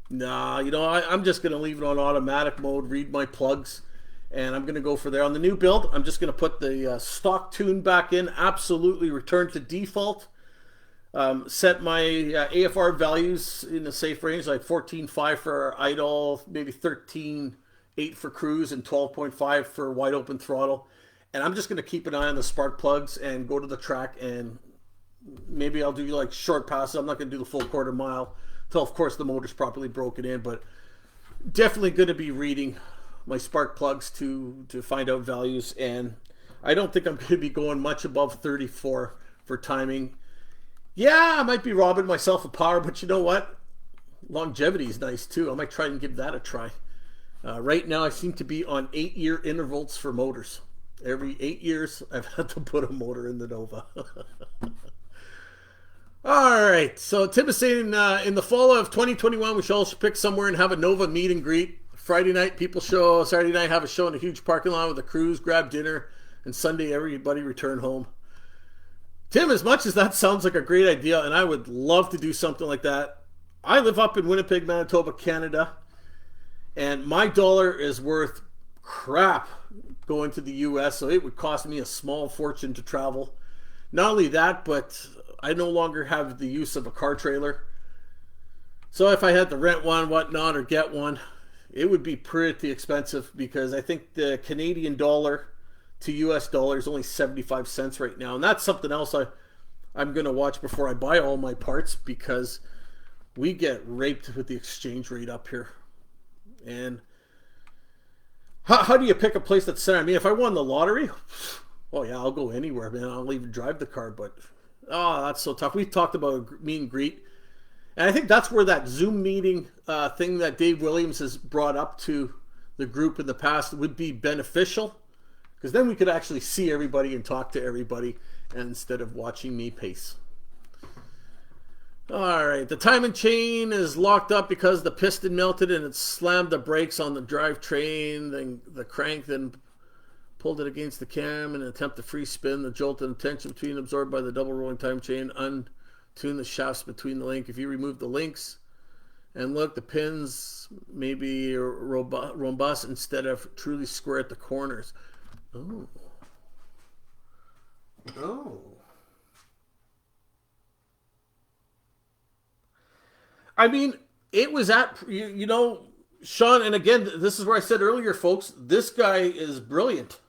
Nah, you know, I'm just going to leave it on automatic mode, read my plugs, and I'm going to go for there. On the new build, I'm just going to put the stock tune back in, absolutely return to default. Set my AFR values in a safe range, like 14.5 for idle, maybe 13.8 for cruise, and 12.5 for wide open throttle. And I'm just going to keep an eye on the spark plugs and go to the track, and maybe I'll do like short passes. I'm not going to do the full quarter mile until, of course, the motor's properly broken in. But definitely going to be reading my spark plugs to find out values. And I don't think I'm going to be going much above 34 for timing. Yeah, I might be robbing myself of power, but you know what? Longevity is nice too. I might try and give that a try. Right now, I seem to be on 8-year intervals for motors. Every 8 years, I've had to put a motor in the Nova. All right, so Tim is saying in the fall of 2021, we should also pick somewhere and have a Nova meet and greet. Friday night, people show. Saturday night, have a show in a huge parking lot with a cruise, grab dinner, and Sunday, everybody return home. Tim, as much as that sounds like a great idea, and I would love to do something like that, I live up in Winnipeg, Manitoba, Canada, and my dollar is worth crap going to the US, so it would cost me a small fortune to travel. Not only that, but I no longer have the use of a car trailer. So if I had to rent one, whatnot, or get one, it would be pretty expensive, because I think the Canadian dollar to US dollar is only 75 cents right now. And that's something else I'm going to watch before I buy all my parts, because we get raped with the exchange rate up here. And how do you pick a place that's center? I mean, if I won the lottery, oh yeah, I'll go anywhere, man. I'll even drive the car, but oh, that's so tough. We've talked about a meet and greet. And I think that's where that Zoom meeting thing that Dave Williams has brought up to the group in the past would be beneficial. Because then we could actually see everybody and talk to everybody instead of watching me pace. All right, the timing chain is locked up because the piston melted and it slammed the brakes on the drivetrain. Then the crank then pulled it against the cam in an attempt to free spin. The jolt and tension between absorbed by the double rolling time chain untune the shafts between the link. If you remove the links and look, the pins may be robust instead of truly square at the corners. Oh. Oh. I mean, it was at, you know, Sean, and again, this is where I said earlier, folks, this guy is brilliant.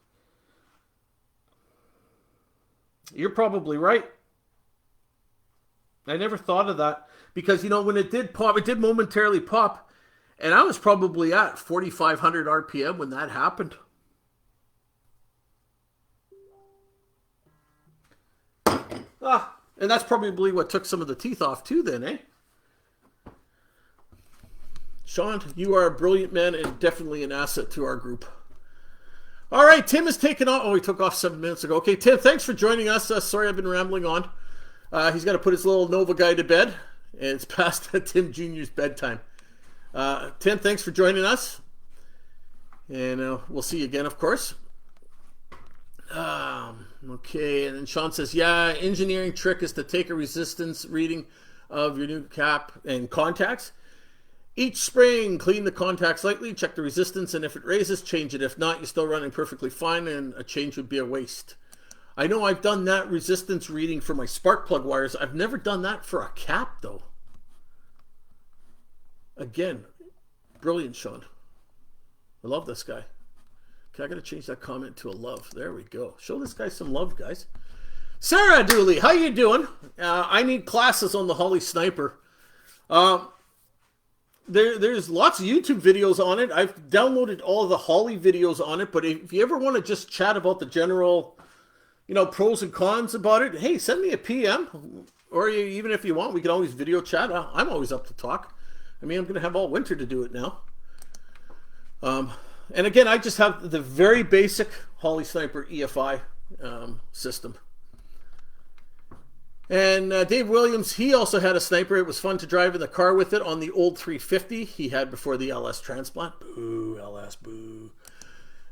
You're probably right. I never thought of that, because, you know, when it did pop, it did momentarily pop, and I was probably at 4,500 RPM when that happened. And that's probably what took some of the teeth off too then, eh? Sean, you are a brilliant man and definitely an asset to our group. All right, Tim is taking off. Oh, he took off 7 minutes ago. Okay, Tim, thanks for joining us. Sorry I've been rambling on. He's got to put his little Nova guy to bed, and it's past Tim Jr.'s bedtime. Tim, thanks for joining us. And we'll see you again, of course. Okay, and then Sean says, yeah, engineering trick is to take a resistance reading of your new cap and contacts. Each spring, clean the contacts lightly, check the resistance, and if it raises, change it. If not, you're still running perfectly fine, and a change would be a waste. I know I've done that resistance reading for my spark plug wires. I've never done that for a cap, though. Again, brilliant, Sean. I love this guy. Okay, I got to change that comment to a love. There we go. Show this guy some love, guys. Sarah Dooley, how you doing? I need classes on the Holly Sniper. There's lots of YouTube videos on it. I've downloaded all of the Holly videos on it, but if you ever want to just chat about the general, pros and cons about it, hey, send me a PM. Or even if you want, we can always video chat. I'm always up to talk. I mean, I'm going to have all winter to do it now. And again, I just have the very basic Holly Sniper EFI system. And Dave Williams, he also had a Sniper. It was fun to drive in the car with it on the old 350 he had before the LS transplant. Boo, LS, boo.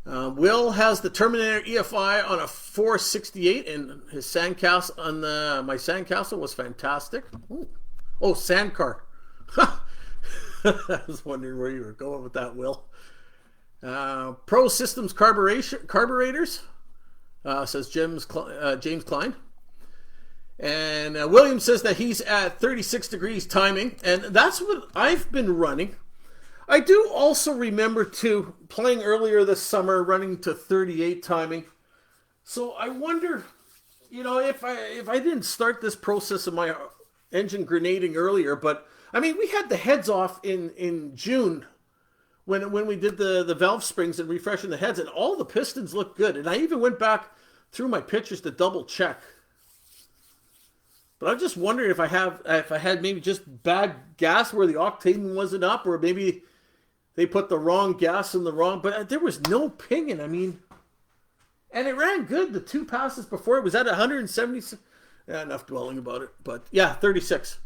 Will has the Terminator EFI on a 468, and his sandcastle on my sandcastle was fantastic. Ooh. Oh, sandcar. I was wondering where you were going with that, Will. Pro Systems carburetors, says James Klein. And William says that he's at 36 degrees timing, and that's what I've been running. I do also remember, too, playing earlier this summer, running to 38 timing. So I wonder, if I didn't start this process of my engine grenading earlier, but, I mean, we had the heads off in June when we did the valve springs and refreshing the heads, and all the pistons looked good. And I even went back through my pictures to double check. But I'm just wondering if I had maybe just bad gas where the octane wasn't up, or maybe they put the wrong gas in the wrong. But there was no pinging. I mean, and it ran good. The 2 passes before it was at 170. Enough dwelling about it. But yeah, 36.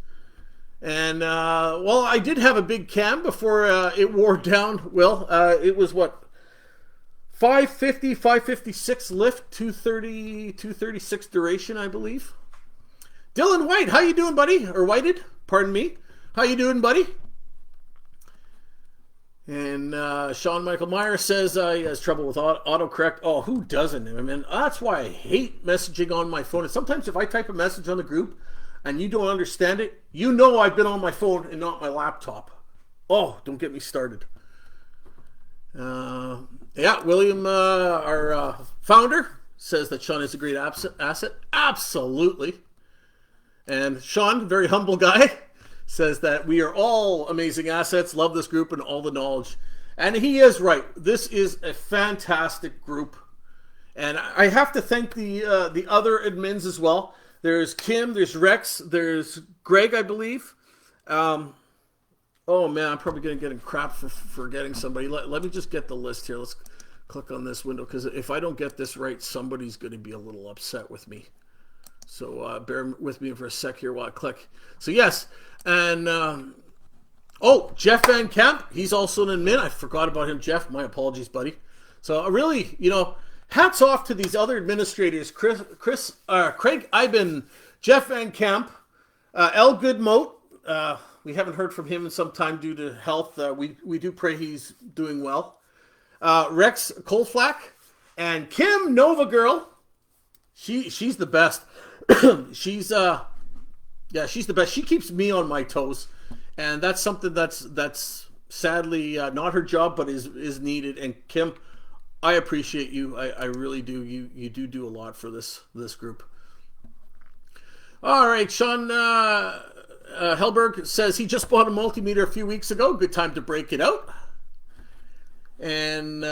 And well, I did have a big cam before it wore down. Well, it was what? 550, 556 lift, 230, 236 duration, I believe. Dylan White, how you doing, buddy? Or Whited, pardon me. How you doing, buddy? And Sean Michael Meyer says he has trouble with autocorrect. Oh, who doesn't? I mean, that's why I hate messaging on my phone. And sometimes if I type a message on the group and you don't understand it, I've been on my phone and not my laptop. Oh, don't get me started. Yeah, William, our founder, says that Sean is a great asset. Absolutely. And Sean, very humble guy, says that we are all amazing assets, love this group and all the knowledge. And he is right. This is a fantastic group. And I have to thank the other admins as well. There's Kim, there's Rex, there's Greg, I believe. Oh man, I'm probably going to get in crap for forgetting somebody. Let me just get the list here. Let's click on this window, because if I don't get this right, somebody's going to be a little upset with me. So bear with me for a sec here while I click. So yes, and Jeff Van Camp, he's also an admin. I forgot about him, Jeff. My apologies, buddy. So really, hats off to these other administrators: Craig Iben, Jeff Van Camp, L. Goodmote. We haven't heard from him in some time due to health. We do pray he's doing well. Rex Colflack and Kim Nova girl. She's the best. she's the best. She keeps me on my toes, and that's something that's sadly not her job, but is needed. And Kim, I appreciate you. I really do. You do a lot for this group. All right, Sean Helberg says he just bought a multimeter a few weeks ago. Good time to break it out. And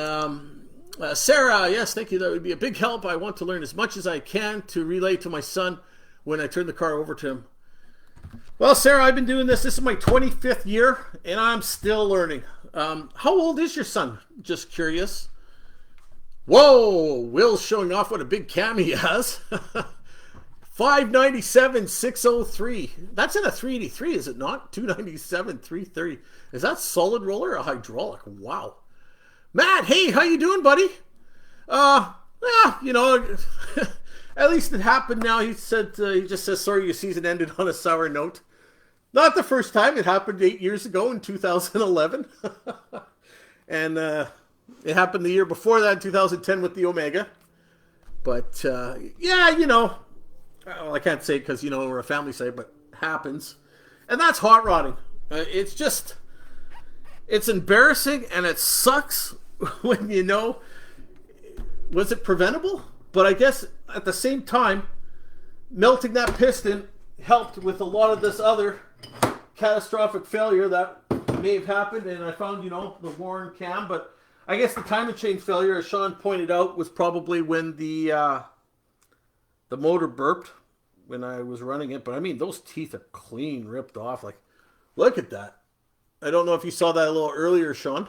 Sarah, yes, thank you. That would be a big help. I want to learn as much as I can to relay to my son when I turn the car over to him. Well, Sarah, I've been doing this. This is my 25th year, and I'm still learning. How old is your son? Just curious. Whoa, Will's showing off what a big cam he has. 597, 603. That's in a 383, is it not? 297, 330. Is that solid roller or hydraulic? Wow. Matt, hey, how you doing, buddy? At least it happened now. He said, he just says, sorry your season ended on a sour note. Not the first time. It happened 8 years ago in 2011. And it happened the year before that in 2010 with the Omega. But, well, I can't say it because, we're a family site, but happens. And that's hot rodding. It's embarrassing and it sucks when you know, was it preventable? But I guess at the same time, melting that piston helped with a lot of this other catastrophic failure that may have happened. And I found, the worn cam. But I guess the timing chain failure, as Sean pointed out, was probably when the motor burped when I was running it. But I mean, those teeth are clean ripped off. Like, look at that. I don't know if you saw that a little earlier, Sean.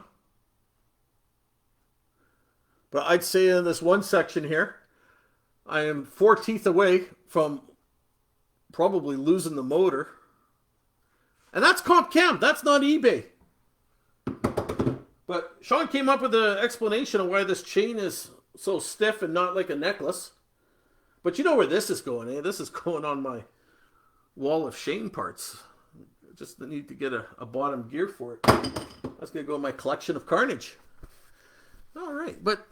But I'd say in this one section here, I am 4 teeth away from probably losing the motor. And that's comp cam. That's not eBay. But Sean came up with an explanation of why this chain is so stiff and not like a necklace. But you know where this is going, eh? This is going on my wall of Shane parts. Just need to get a bottom gear for it. That's going to go in my collection of carnage. All right. But,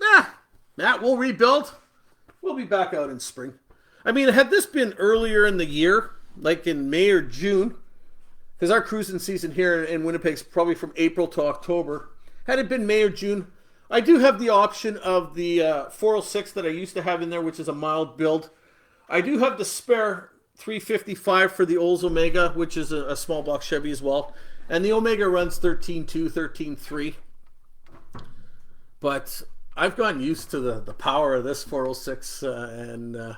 Matt, we'll rebuild. We'll be back out in spring. I mean, had this been earlier in the year, like in May or June, because our cruising season here in Winnipeg's probably from April to October. Had it been May or June, I do have the option of the 406 that I used to have in there, which is a mild build. I do have the spare 355 for the Olds Omega, which is a small block Chevy as well. And the Omega runs 13.2, 13.3. But I've gotten used to the power of this 406, and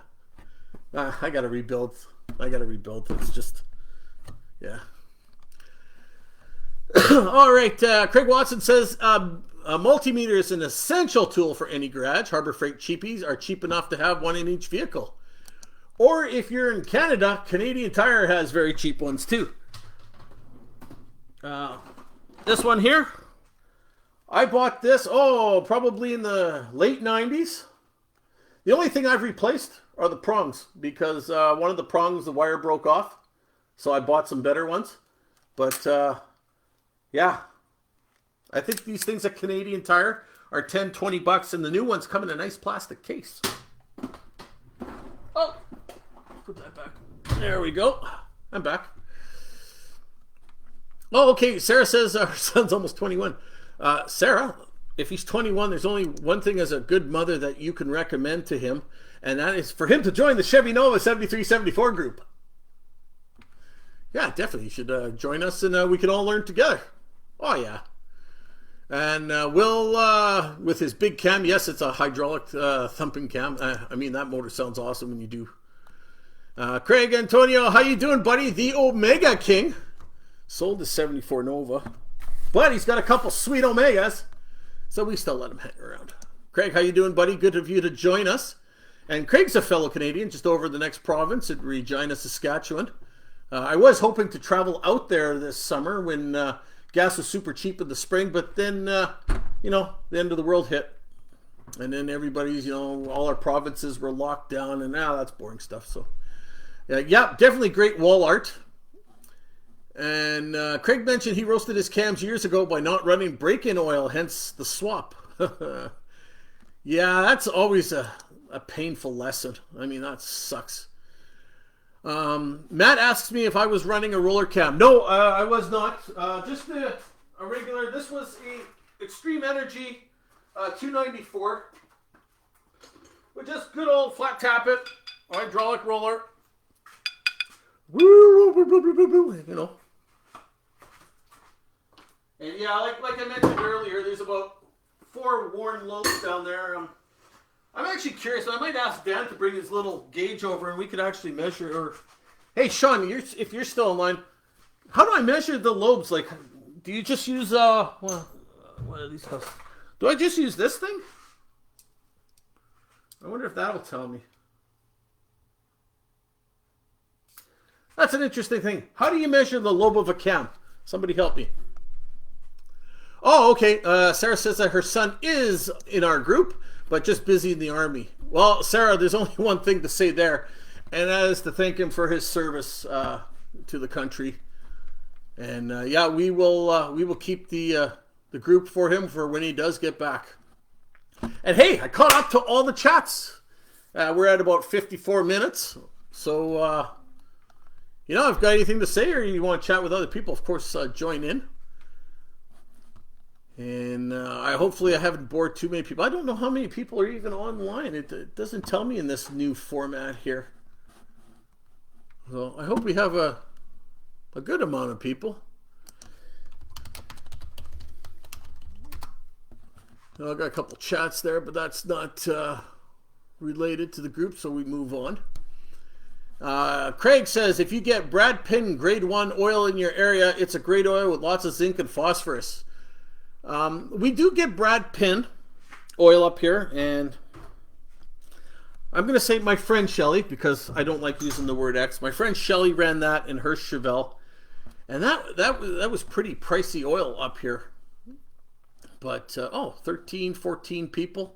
I got to rebuild. It's just, yeah. All right. Craig Watson says, a multimeter is an essential tool for any garage. Harbor Freight cheapies are cheap enough to have one in each vehicle. Or if you're in Canada, Canadian Tire has very cheap ones too. This one here, I bought this, probably in the late 90s. The only thing I've replaced are the prongs, because one of the prongs, the wire broke off. So I bought some better ones. But, yeah. I think these things at Canadian Tire are $10-20, and the new ones come in a nice plastic case. Oh, put that back. There we go. I'm back. Oh, okay. Sarah says her son's almost 21. Sarah, if he's 21, there's only one thing as a good mother that you can recommend to him, and that is for him to join the Chevy Nova 7374 group. Yeah, definitely. You should join us, and we can all learn together. Oh, yeah. And Will, with his big cam, yes, it's a hydraulic thumping cam. I mean, that motor sounds awesome when you do. Craig Antonio, how you doing, buddy? The Omega King. Sold the 74 Nova. But he's got a couple sweet Omegas, so we still let him hang around. Craig, how you doing, buddy? Good of you to join us. And Craig's a fellow Canadian, just over the next province at Regina, Saskatchewan. I was hoping to travel out there this summer when gas was super cheap in the spring, but then, the end of the world hit. And then everybody's, all our provinces were locked down, and now that's boring stuff. So, yeah, definitely great wall art. And Craig mentioned he roasted his cams years ago by not running break-in oil, hence the swap. Yeah, that's always a painful lesson. I mean, that sucks. Matt asks me if I was running a roller cam. No, I was not. Just a regular. This was a Extreme Energy 294. With just good old flat tappet, hydraulic roller. Woo. And yeah, like I mentioned earlier, there's about 4 worn lobes down there. I'm actually curious. I might ask Dan to bring his little gauge over, and we could actually measure. Or, hey, Sean, if you're still online, how do I measure the lobes? Like, do you just use what are these called? Do I just use this thing? I wonder if that'll tell me. That's an interesting thing. How do you measure the lobe of a cam? Somebody help me. Oh, okay. Sarah says that her son is in our group, but just busy in the Army. Well, Sarah, there's only one thing to say there, and that is to thank him for his service to the country. And yeah, we will keep the group for him for when he does get back. And hey, I caught up to all the chats. We're at about 54 minutes. So, if you've got anything to say or you want to chat with other people, of course, join in. And hopefully I haven't bored too many people. I don't know how many people are even online. It doesn't tell me in this new format here. So I hope we have a good amount of people. I got a couple chats there, but that's not related to the group, so we move on. Craig says, if you get Brad Pin grade 1 oil in your area, it's a great oil with lots of zinc and phosphorus. We do get Brad Pin oil up here, and I'm going to say my friend Shelly, because I don't like using the word X. My friend Shelly ran that in her Chevelle, and that was pretty pricey oil up here. But 13, 14 people.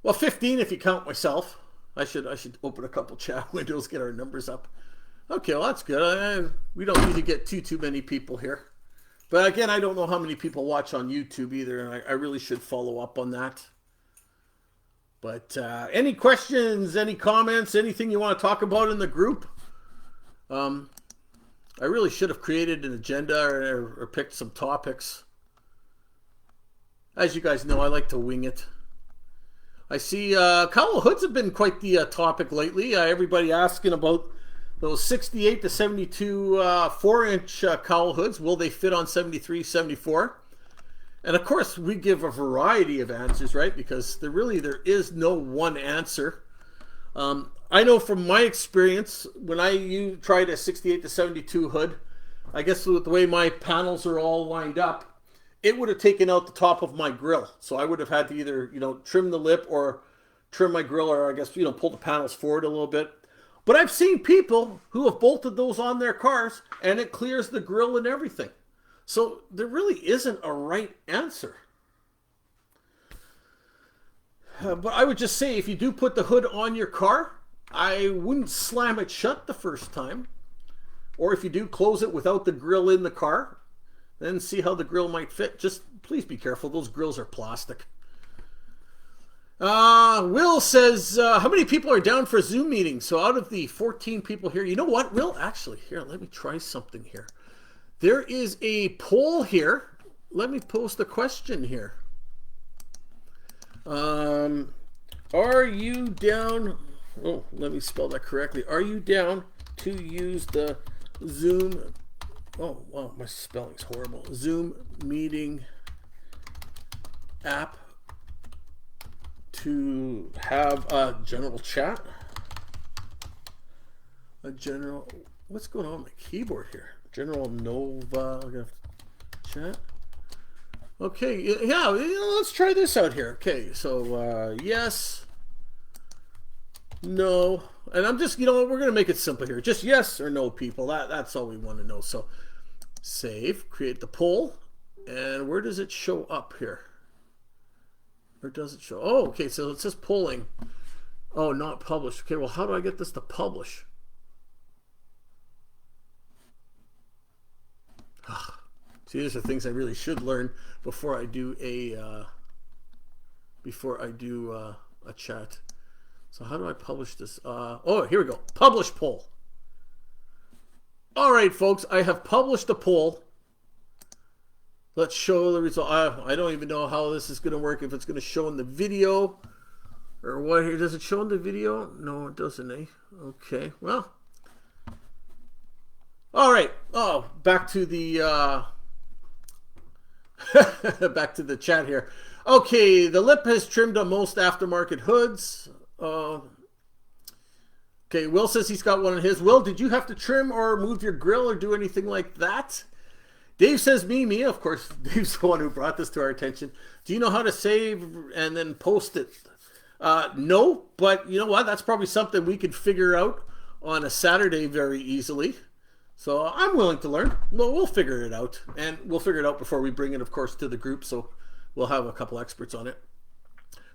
Well, 15 if you count myself. I should open a couple chat windows, get our numbers up. Okay, well that's good. We don't need to get too many people here. But again, I don't know how many people watch on YouTube either, and I really should follow up on that. But any questions, any comments, anything you want to talk about in the group? I really should have created an agenda or picked some topics. As you guys know, I like to wing it. I see cowl hoods have been quite the topic lately. Everybody asking about those 68 to 72 4-inch cowl hoods. Will they fit on 73, 74? And of course, we give a variety of answers, right? Because there is no one answer. I know from my experience, when you tried a 68 to 72 hood, I guess with the way my panels are all lined up, it would have taken out the top of my grill. So I would have had to either, trim the lip or trim my grill, or I guess, pull the panels forward a little bit. But I've seen people who have bolted those on their cars and it clears the grill and everything. So there really isn't a right answer. But I would just say, if you do put the hood on your car, I wouldn't slam it shut the first time. Or if you do, close it without the grill in the car. Then see how the grill might fit. Just please be careful. Those grills are plastic. Will says, how many people are down for a Zoom meeting? So out of the 14 people here, you know what, Will? Actually, here, let me try something here. There is a poll here. Let me post a question here. Are you down? Oh, let me spell that correctly. Are you down to use the Zoom? Oh, wow, my spelling's horrible. Zoom meeting app to have a general chat? What's going on with my keyboard here? General Nova chat? Okay, yeah, let's try this out here. Okay, so yes, no, and I'm just, we're going to make it simple here. Just yes or no, people. That's all we want to know. So save, create the poll, and where does it show up here? Or does it show? Oh, okay, so it says polling. Oh, not published. Okay, well, how do I get this to publish? See, these are things I really should learn before I do a chat. So how do I publish this? Oh, here we go. Publish poll. All right, folks, I have published a poll. Let's show the result. I don't even know how this is going to work, if it's going to show in the video or what here. Does it show in the video? No, it doesn't, eh? Okay, well. All right. Oh, back to the back to the chat here. Okay, the lip has trimmed on most aftermarket hoods. Okay, Will says he's got one on his. Will, did you have to trim or move your grill or do anything like that? Dave says me. Of course, Dave's the one who brought this to our attention. Do you know how to save and then post it? No, but you know what? That's probably something we could figure out on a Saturday very easily. So I'm willing to learn. Well, we'll figure it out. And we'll figure it out before we bring it, of course, to the group. So we'll have a couple experts on it.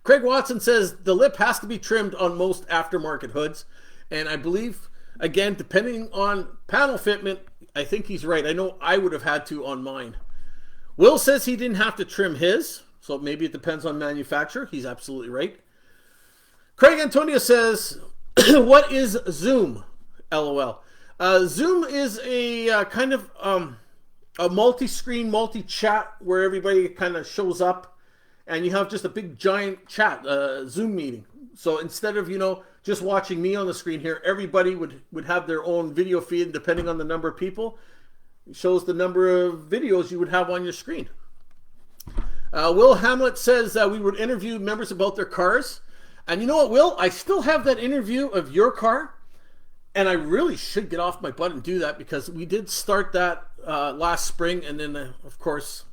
Craig Watson says the lip has to be trimmed on most aftermarket hoods. And I believe, again, depending on panel fitment, I think he's right. I know I would have had to on mine. Will says he didn't have to trim his. So maybe it depends on manufacturer. He's absolutely right. Craig Antonio says, what is Zoom? LOL. Zoom is a kind of a multi-screen, multi-chat where everybody kind of shows up, and you have just a big giant chat, Zoom meeting. So instead of, just watching me on the screen here, everybody would have their own video feed depending on the number of people. It shows the number of videos you would have on your screen. Will Hamlet says we would interview members about their cars. And you know what, Will? I still have that interview of your car. And I really should get off my butt and do that, because we did start that last spring. And then, of course,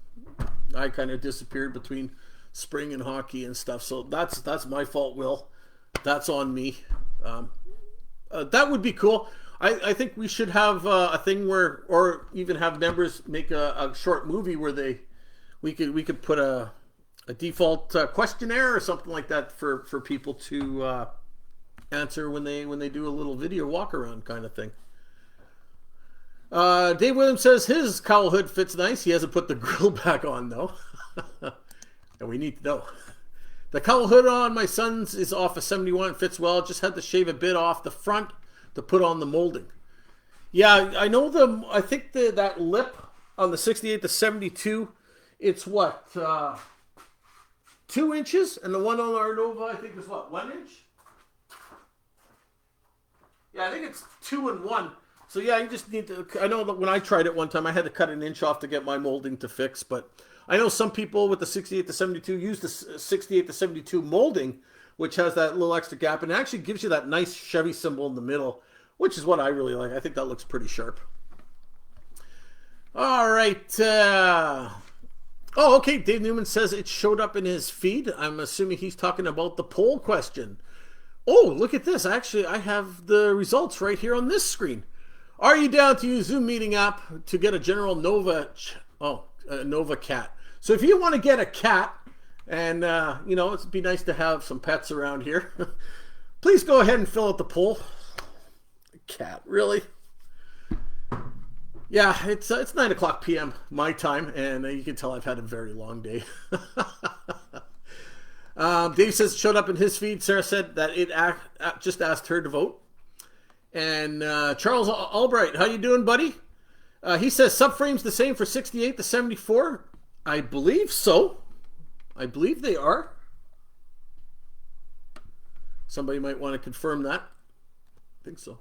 I kind of disappeared between spring and hockey and stuff. So that's my fault, Will. That's on me. That would be cool. I think we should have a thing where, or even have members make a short movie where we could put a default questionnaire or something like that for people to answer when they do a little video walk around kind of thing. Dave Williams says his cowl hood fits nice. He hasn't put the grill back on though. And we need to know. The cowl hood on my son's is off a 71. It fits well. Just had to shave a bit off the front to put on the molding. Yeah, I know I think that lip on the 68 to 72, it's what, 2 inches, and the one on our Nova I think is what, 1 inch? Yeah, I think it's 2 and 1. So yeah, you just need to. I know that when I tried it one time, I had to cut an inch off to get my molding to fix. But I know some people with the 68 to 72 use the 68 to 72 molding, which has that little extra gap, and it actually gives you that nice Chevy symbol in the middle, which is what I really like. I think that looks pretty sharp. All right. Okay. Dave Newman says it showed up in his feed. I'm assuming he's talking about the poll question. Oh, look at this. Actually, I have the results right here on this screen. Are you down to use Zoom meeting app to get a general Nova Nova cat? So if you want to get a cat, and it'd be nice to have some pets around here, please go ahead and fill out the poll. Cat, really? Yeah, it's 9:00 p.m. my time, and you can tell I've had a very long day. Dave says it showed up in his feed. Sarah said that it just asked her to vote. And Charles Albright, how you doing, buddy? He says subframes the same for 68 to 74. I believe so. I believe they are. Somebody might want to confirm that. I think so.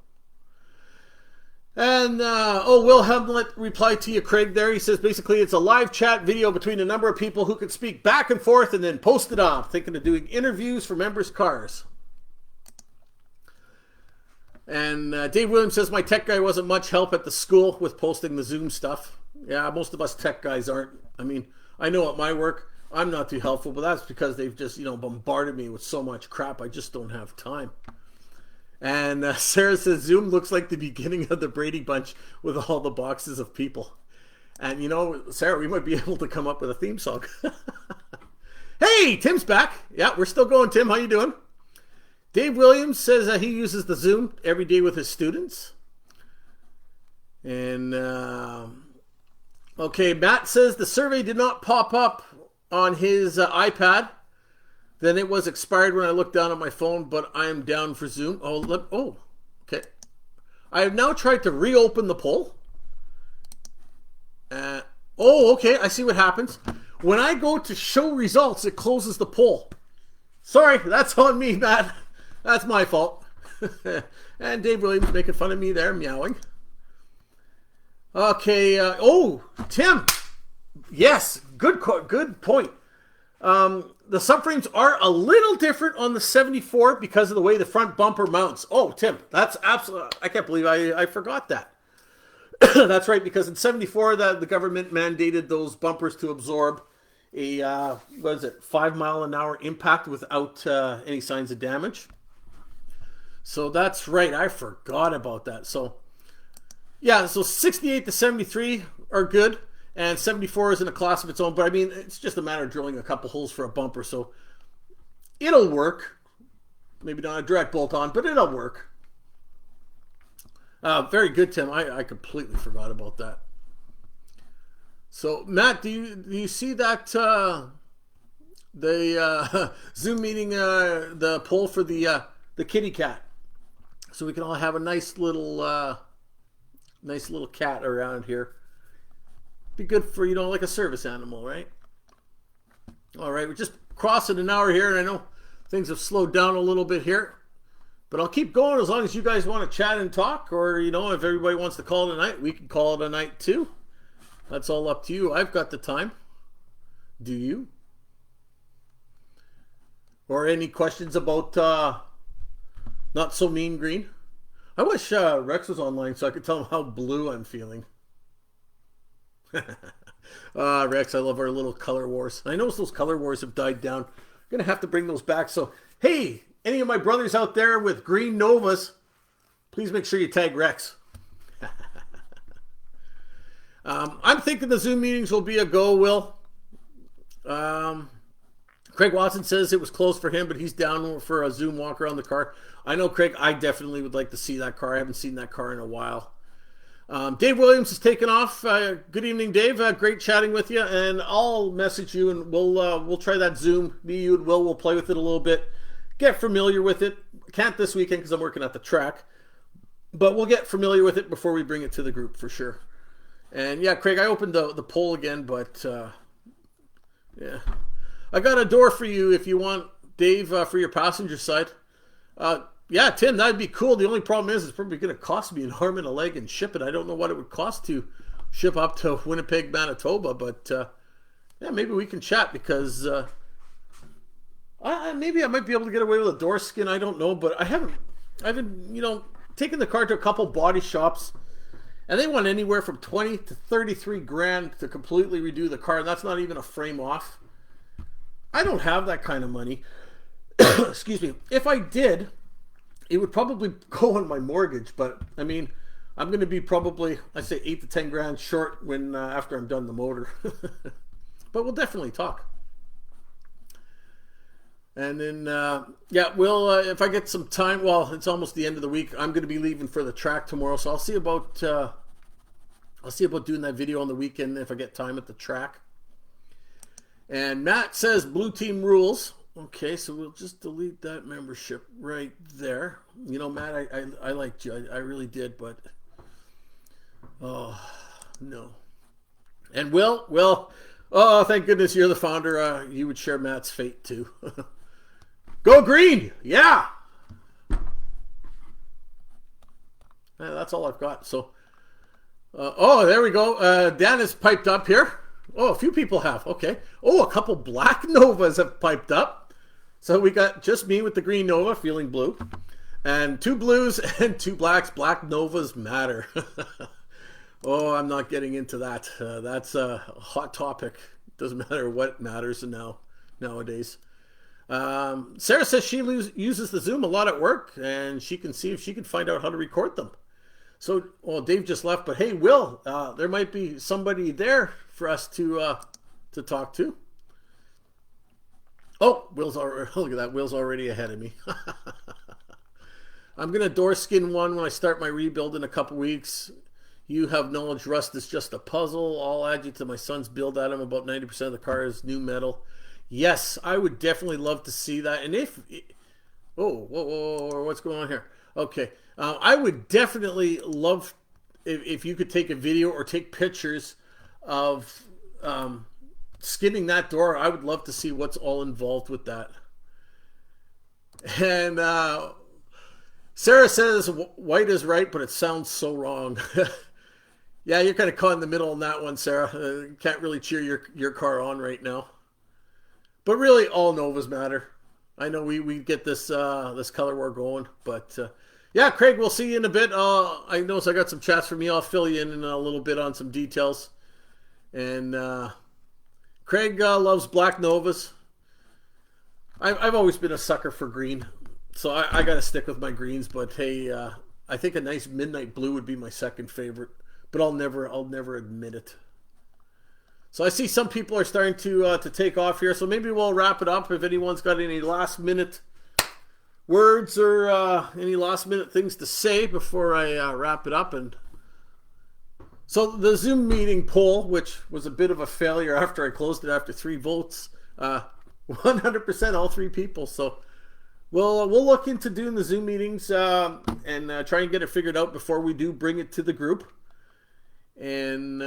And, Will Hamlet replied to you, Craig, there. He says, basically, it's a live chat video between a number of people who can speak back and forth and then post it off. Thinking of doing interviews for members' cars. And Dave Williams says, my tech guy wasn't much help at the school with posting the Zoom stuff. Yeah, most of us tech guys aren't. I mean, I know at my work, I'm not too helpful, but that's because they've just, bombarded me with so much crap. I just don't have time. And Sarah says, Zoom looks like the beginning of the Brady Bunch with all the boxes of people. And, Sarah, we might be able to come up with a theme song. Hey, Tim's back. Yeah, we're still going, Tim. How you doing? Dave Williams says he uses the Zoom every day with his students. And, okay, Matt says the survey did not pop up on his iPad. Then it was expired when I looked down at my phone, but I am down for Zoom. Okay. I have now tried to reopen the poll. Okay, I see what happens. When I go to show results, it closes the poll. Sorry, that's on me, Matt. That's my fault. And Dave Williams making fun of me there, meowing. Okay, Tim. Yes, good point. The subframes are a little different on the 74 because of the way the front bumper mounts. Oh, Tim, that's absolutely, I can't believe I forgot that. That's right, because in 74, the government mandated those bumpers to absorb a, 5-mile-an-hour impact without any signs of damage. So that's right, I forgot about that. So, yeah, so 68 to 73 are good. And 74 is in a class of its own. But, I mean, it's just a matter of drilling a couple holes for a bumper. So, it'll work. Maybe not a direct bolt-on, but it'll work. Very good, Tim. I completely forgot about that. So, Matt, do you see that the Zoom meeting, the poll for the kitty cat? So we can all have a nice little cat around here. Be good for, like a service animal, right? All right, we're just crossing an hour here, and I know things have slowed down a little bit here. But I'll keep going as long as you guys want to chat and talk, or, if everybody wants to call it a night, we can call it a night too. That's all up to you. I've got the time. Do you? Or any questions about Not So Mean Green? I wish Rex was online so I could tell him how blue I'm feeling. Rex, I love our little color wars. I know those color wars have died down. I'm going to have to bring those back. So, hey, any of my brothers out there with green Novas, please make sure you tag Rex. I'm thinking the Zoom meetings will be a go, Will. Craig Watson says it was close for him, but he's down for a Zoom walk around the car. I know, Craig, I definitely would like to see that car. I haven't seen that car in a while. Dave Williams has taken off. Good evening, Dave. Great chatting with you, and I'll message you, and we'll try that Zoom. Me, you, and Will play with it a little bit, get familiar with it. Can't this weekend because I'm working at the track, but we'll get familiar with it before we bring it to the group for sure. And yeah, Craig, I opened the poll again, but yeah, I got a door for you if you want, Dave, for your passenger side. Yeah, Tim, that'd be cool. The only problem is it's probably going to cost me an arm and a leg and ship it. I don't know what it would cost to ship up to Winnipeg, Manitoba, but yeah, maybe we can chat because maybe I might be able to get away with a door skin. I don't know, but I haven't taken the car to a couple body shops, and they want anywhere from 20 to 33 grand to completely redo the car, and that's not even a frame off. I don't have that kind of money. Excuse me. If I did, it would probably go on my mortgage, but I mean, I'm going to be probably, I'd say 8 to 10 grand short when after I'm done the motor. But we'll definitely talk. And then, yeah, if I get some time, well, it's almost the end of the week. I'm going to be leaving for the track tomorrow, so I'll see about doing that video on the weekend if I get time at the track. And Matt says blue team rules. Okay, so we'll just delete that membership right there. Matt, I liked you. I really did, but oh no. And Will, oh, thank goodness you're the founder. You would share Matt's fate too. Go green, yeah. That's all I've got. So, oh, there we go. Dan has piped up here. Oh, a few people have. Okay. Oh, a couple black Novas have piped up. So we got just me with the green Nova feeling blue, and 2 blues and 2 blacks. Black Novas matter. Oh, I'm not getting into that. That's a hot topic. Doesn't matter what matters nowadays. Sarah says she uses the Zoom a lot at work, and she can see if she can find out how to record them. So, well, Dave just left, but hey, Will, there might be somebody there for us to talk to. Oh, Will's already, look at that. Will's already ahead of me. I'm going to door skin one when I start my rebuild in a couple weeks. You have knowledge rust is just a puzzle. I'll add you to my son's build at him. About 90% of the car is new metal. Yes, I would definitely love to see that. And if... Oh, whoa, what's going on here? Okay. I would definitely love if you could take a video or take pictures of... skinning that door. I would love to see what's all involved with that. And Sarah says white is right, but it sounds so wrong. Yeah, you're kind of caught in the middle on that one, Sarah. Can't really cheer your car on right now. But really, all Novas matter. I know we get this color war going, but yeah, Craig, we'll see you in a bit. I noticed I got some chats from you. I'll fill you in a little bit on some details. And Craig loves black Novas. I've always been a sucker for green, so I got to stick with my greens. But hey, I think a nice midnight blue would be my second favorite, but I'll never admit it. So I see some people are starting to take off here, so maybe we'll wrap it up. If anyone's got any last minute words or any last minute things to say before I wrap it up. And so the Zoom meeting poll, which was a bit of a failure after I closed it after 3 votes, 100% all 3 people. So we'll look into doing the Zoom meetings and try and get it figured out before we do bring it to the group. And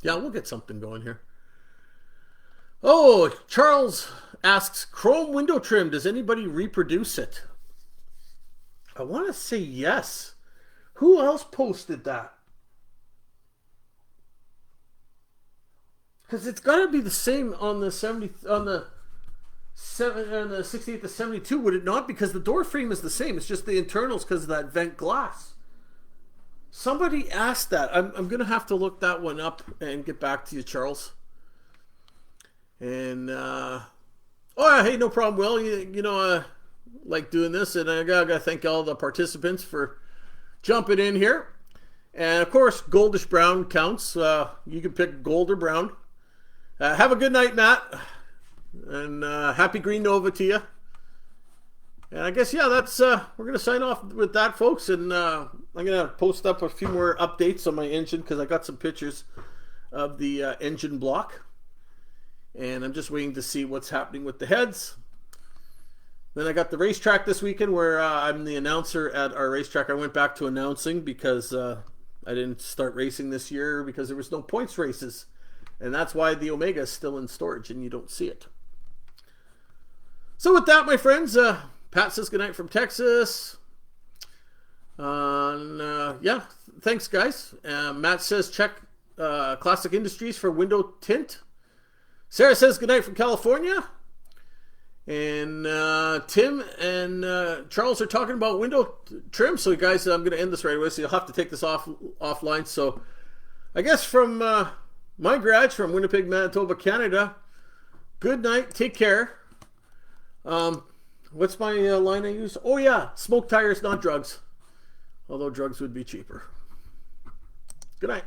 Yeah, we'll get something going here. Oh, Charles asks, chrome window trim, does anybody reproduce it? I want to say yes. Who else posted that? Because it's got to be the same on the 70 on the 68 to 72, would it not? Because the door frame is the same. It's just the internals because of that vent glass. Somebody asked that. I'm going to have to look that one up and get back to you, Charles. And oh, hey, no problem, Will. Like doing this, and I gotta thank all the participants for jumping in here. And of course, goldish brown counts. You can pick gold or brown. Have a good night, Matt, and happy Green Nova to you. And I guess, yeah, that's we're gonna sign off with that, folks. And I'm gonna post up a few more updates on my engine because I got some pictures of the engine block, and I'm just waiting to see what's happening with the heads. Then I got the racetrack this weekend where I'm the announcer at our racetrack. I went back to announcing because I didn't start racing this year because there was no points races. And that's why the Omega is still in storage and you don't see it. So with that, my friends, Pat says goodnight from Texas. Yeah, thanks, guys. Matt says check Classic Industries for window tint. Sarah says goodnight from California. And Tim and Charles are talking about window trim. So, guys, I'm going to end this right away. So you'll have to take this offline. So I guess from my garage from Winnipeg, Manitoba, Canada, good night. Take care. What's my line I use? Oh, yeah. Smoke tires, not drugs. Although drugs would be cheaper. Good night.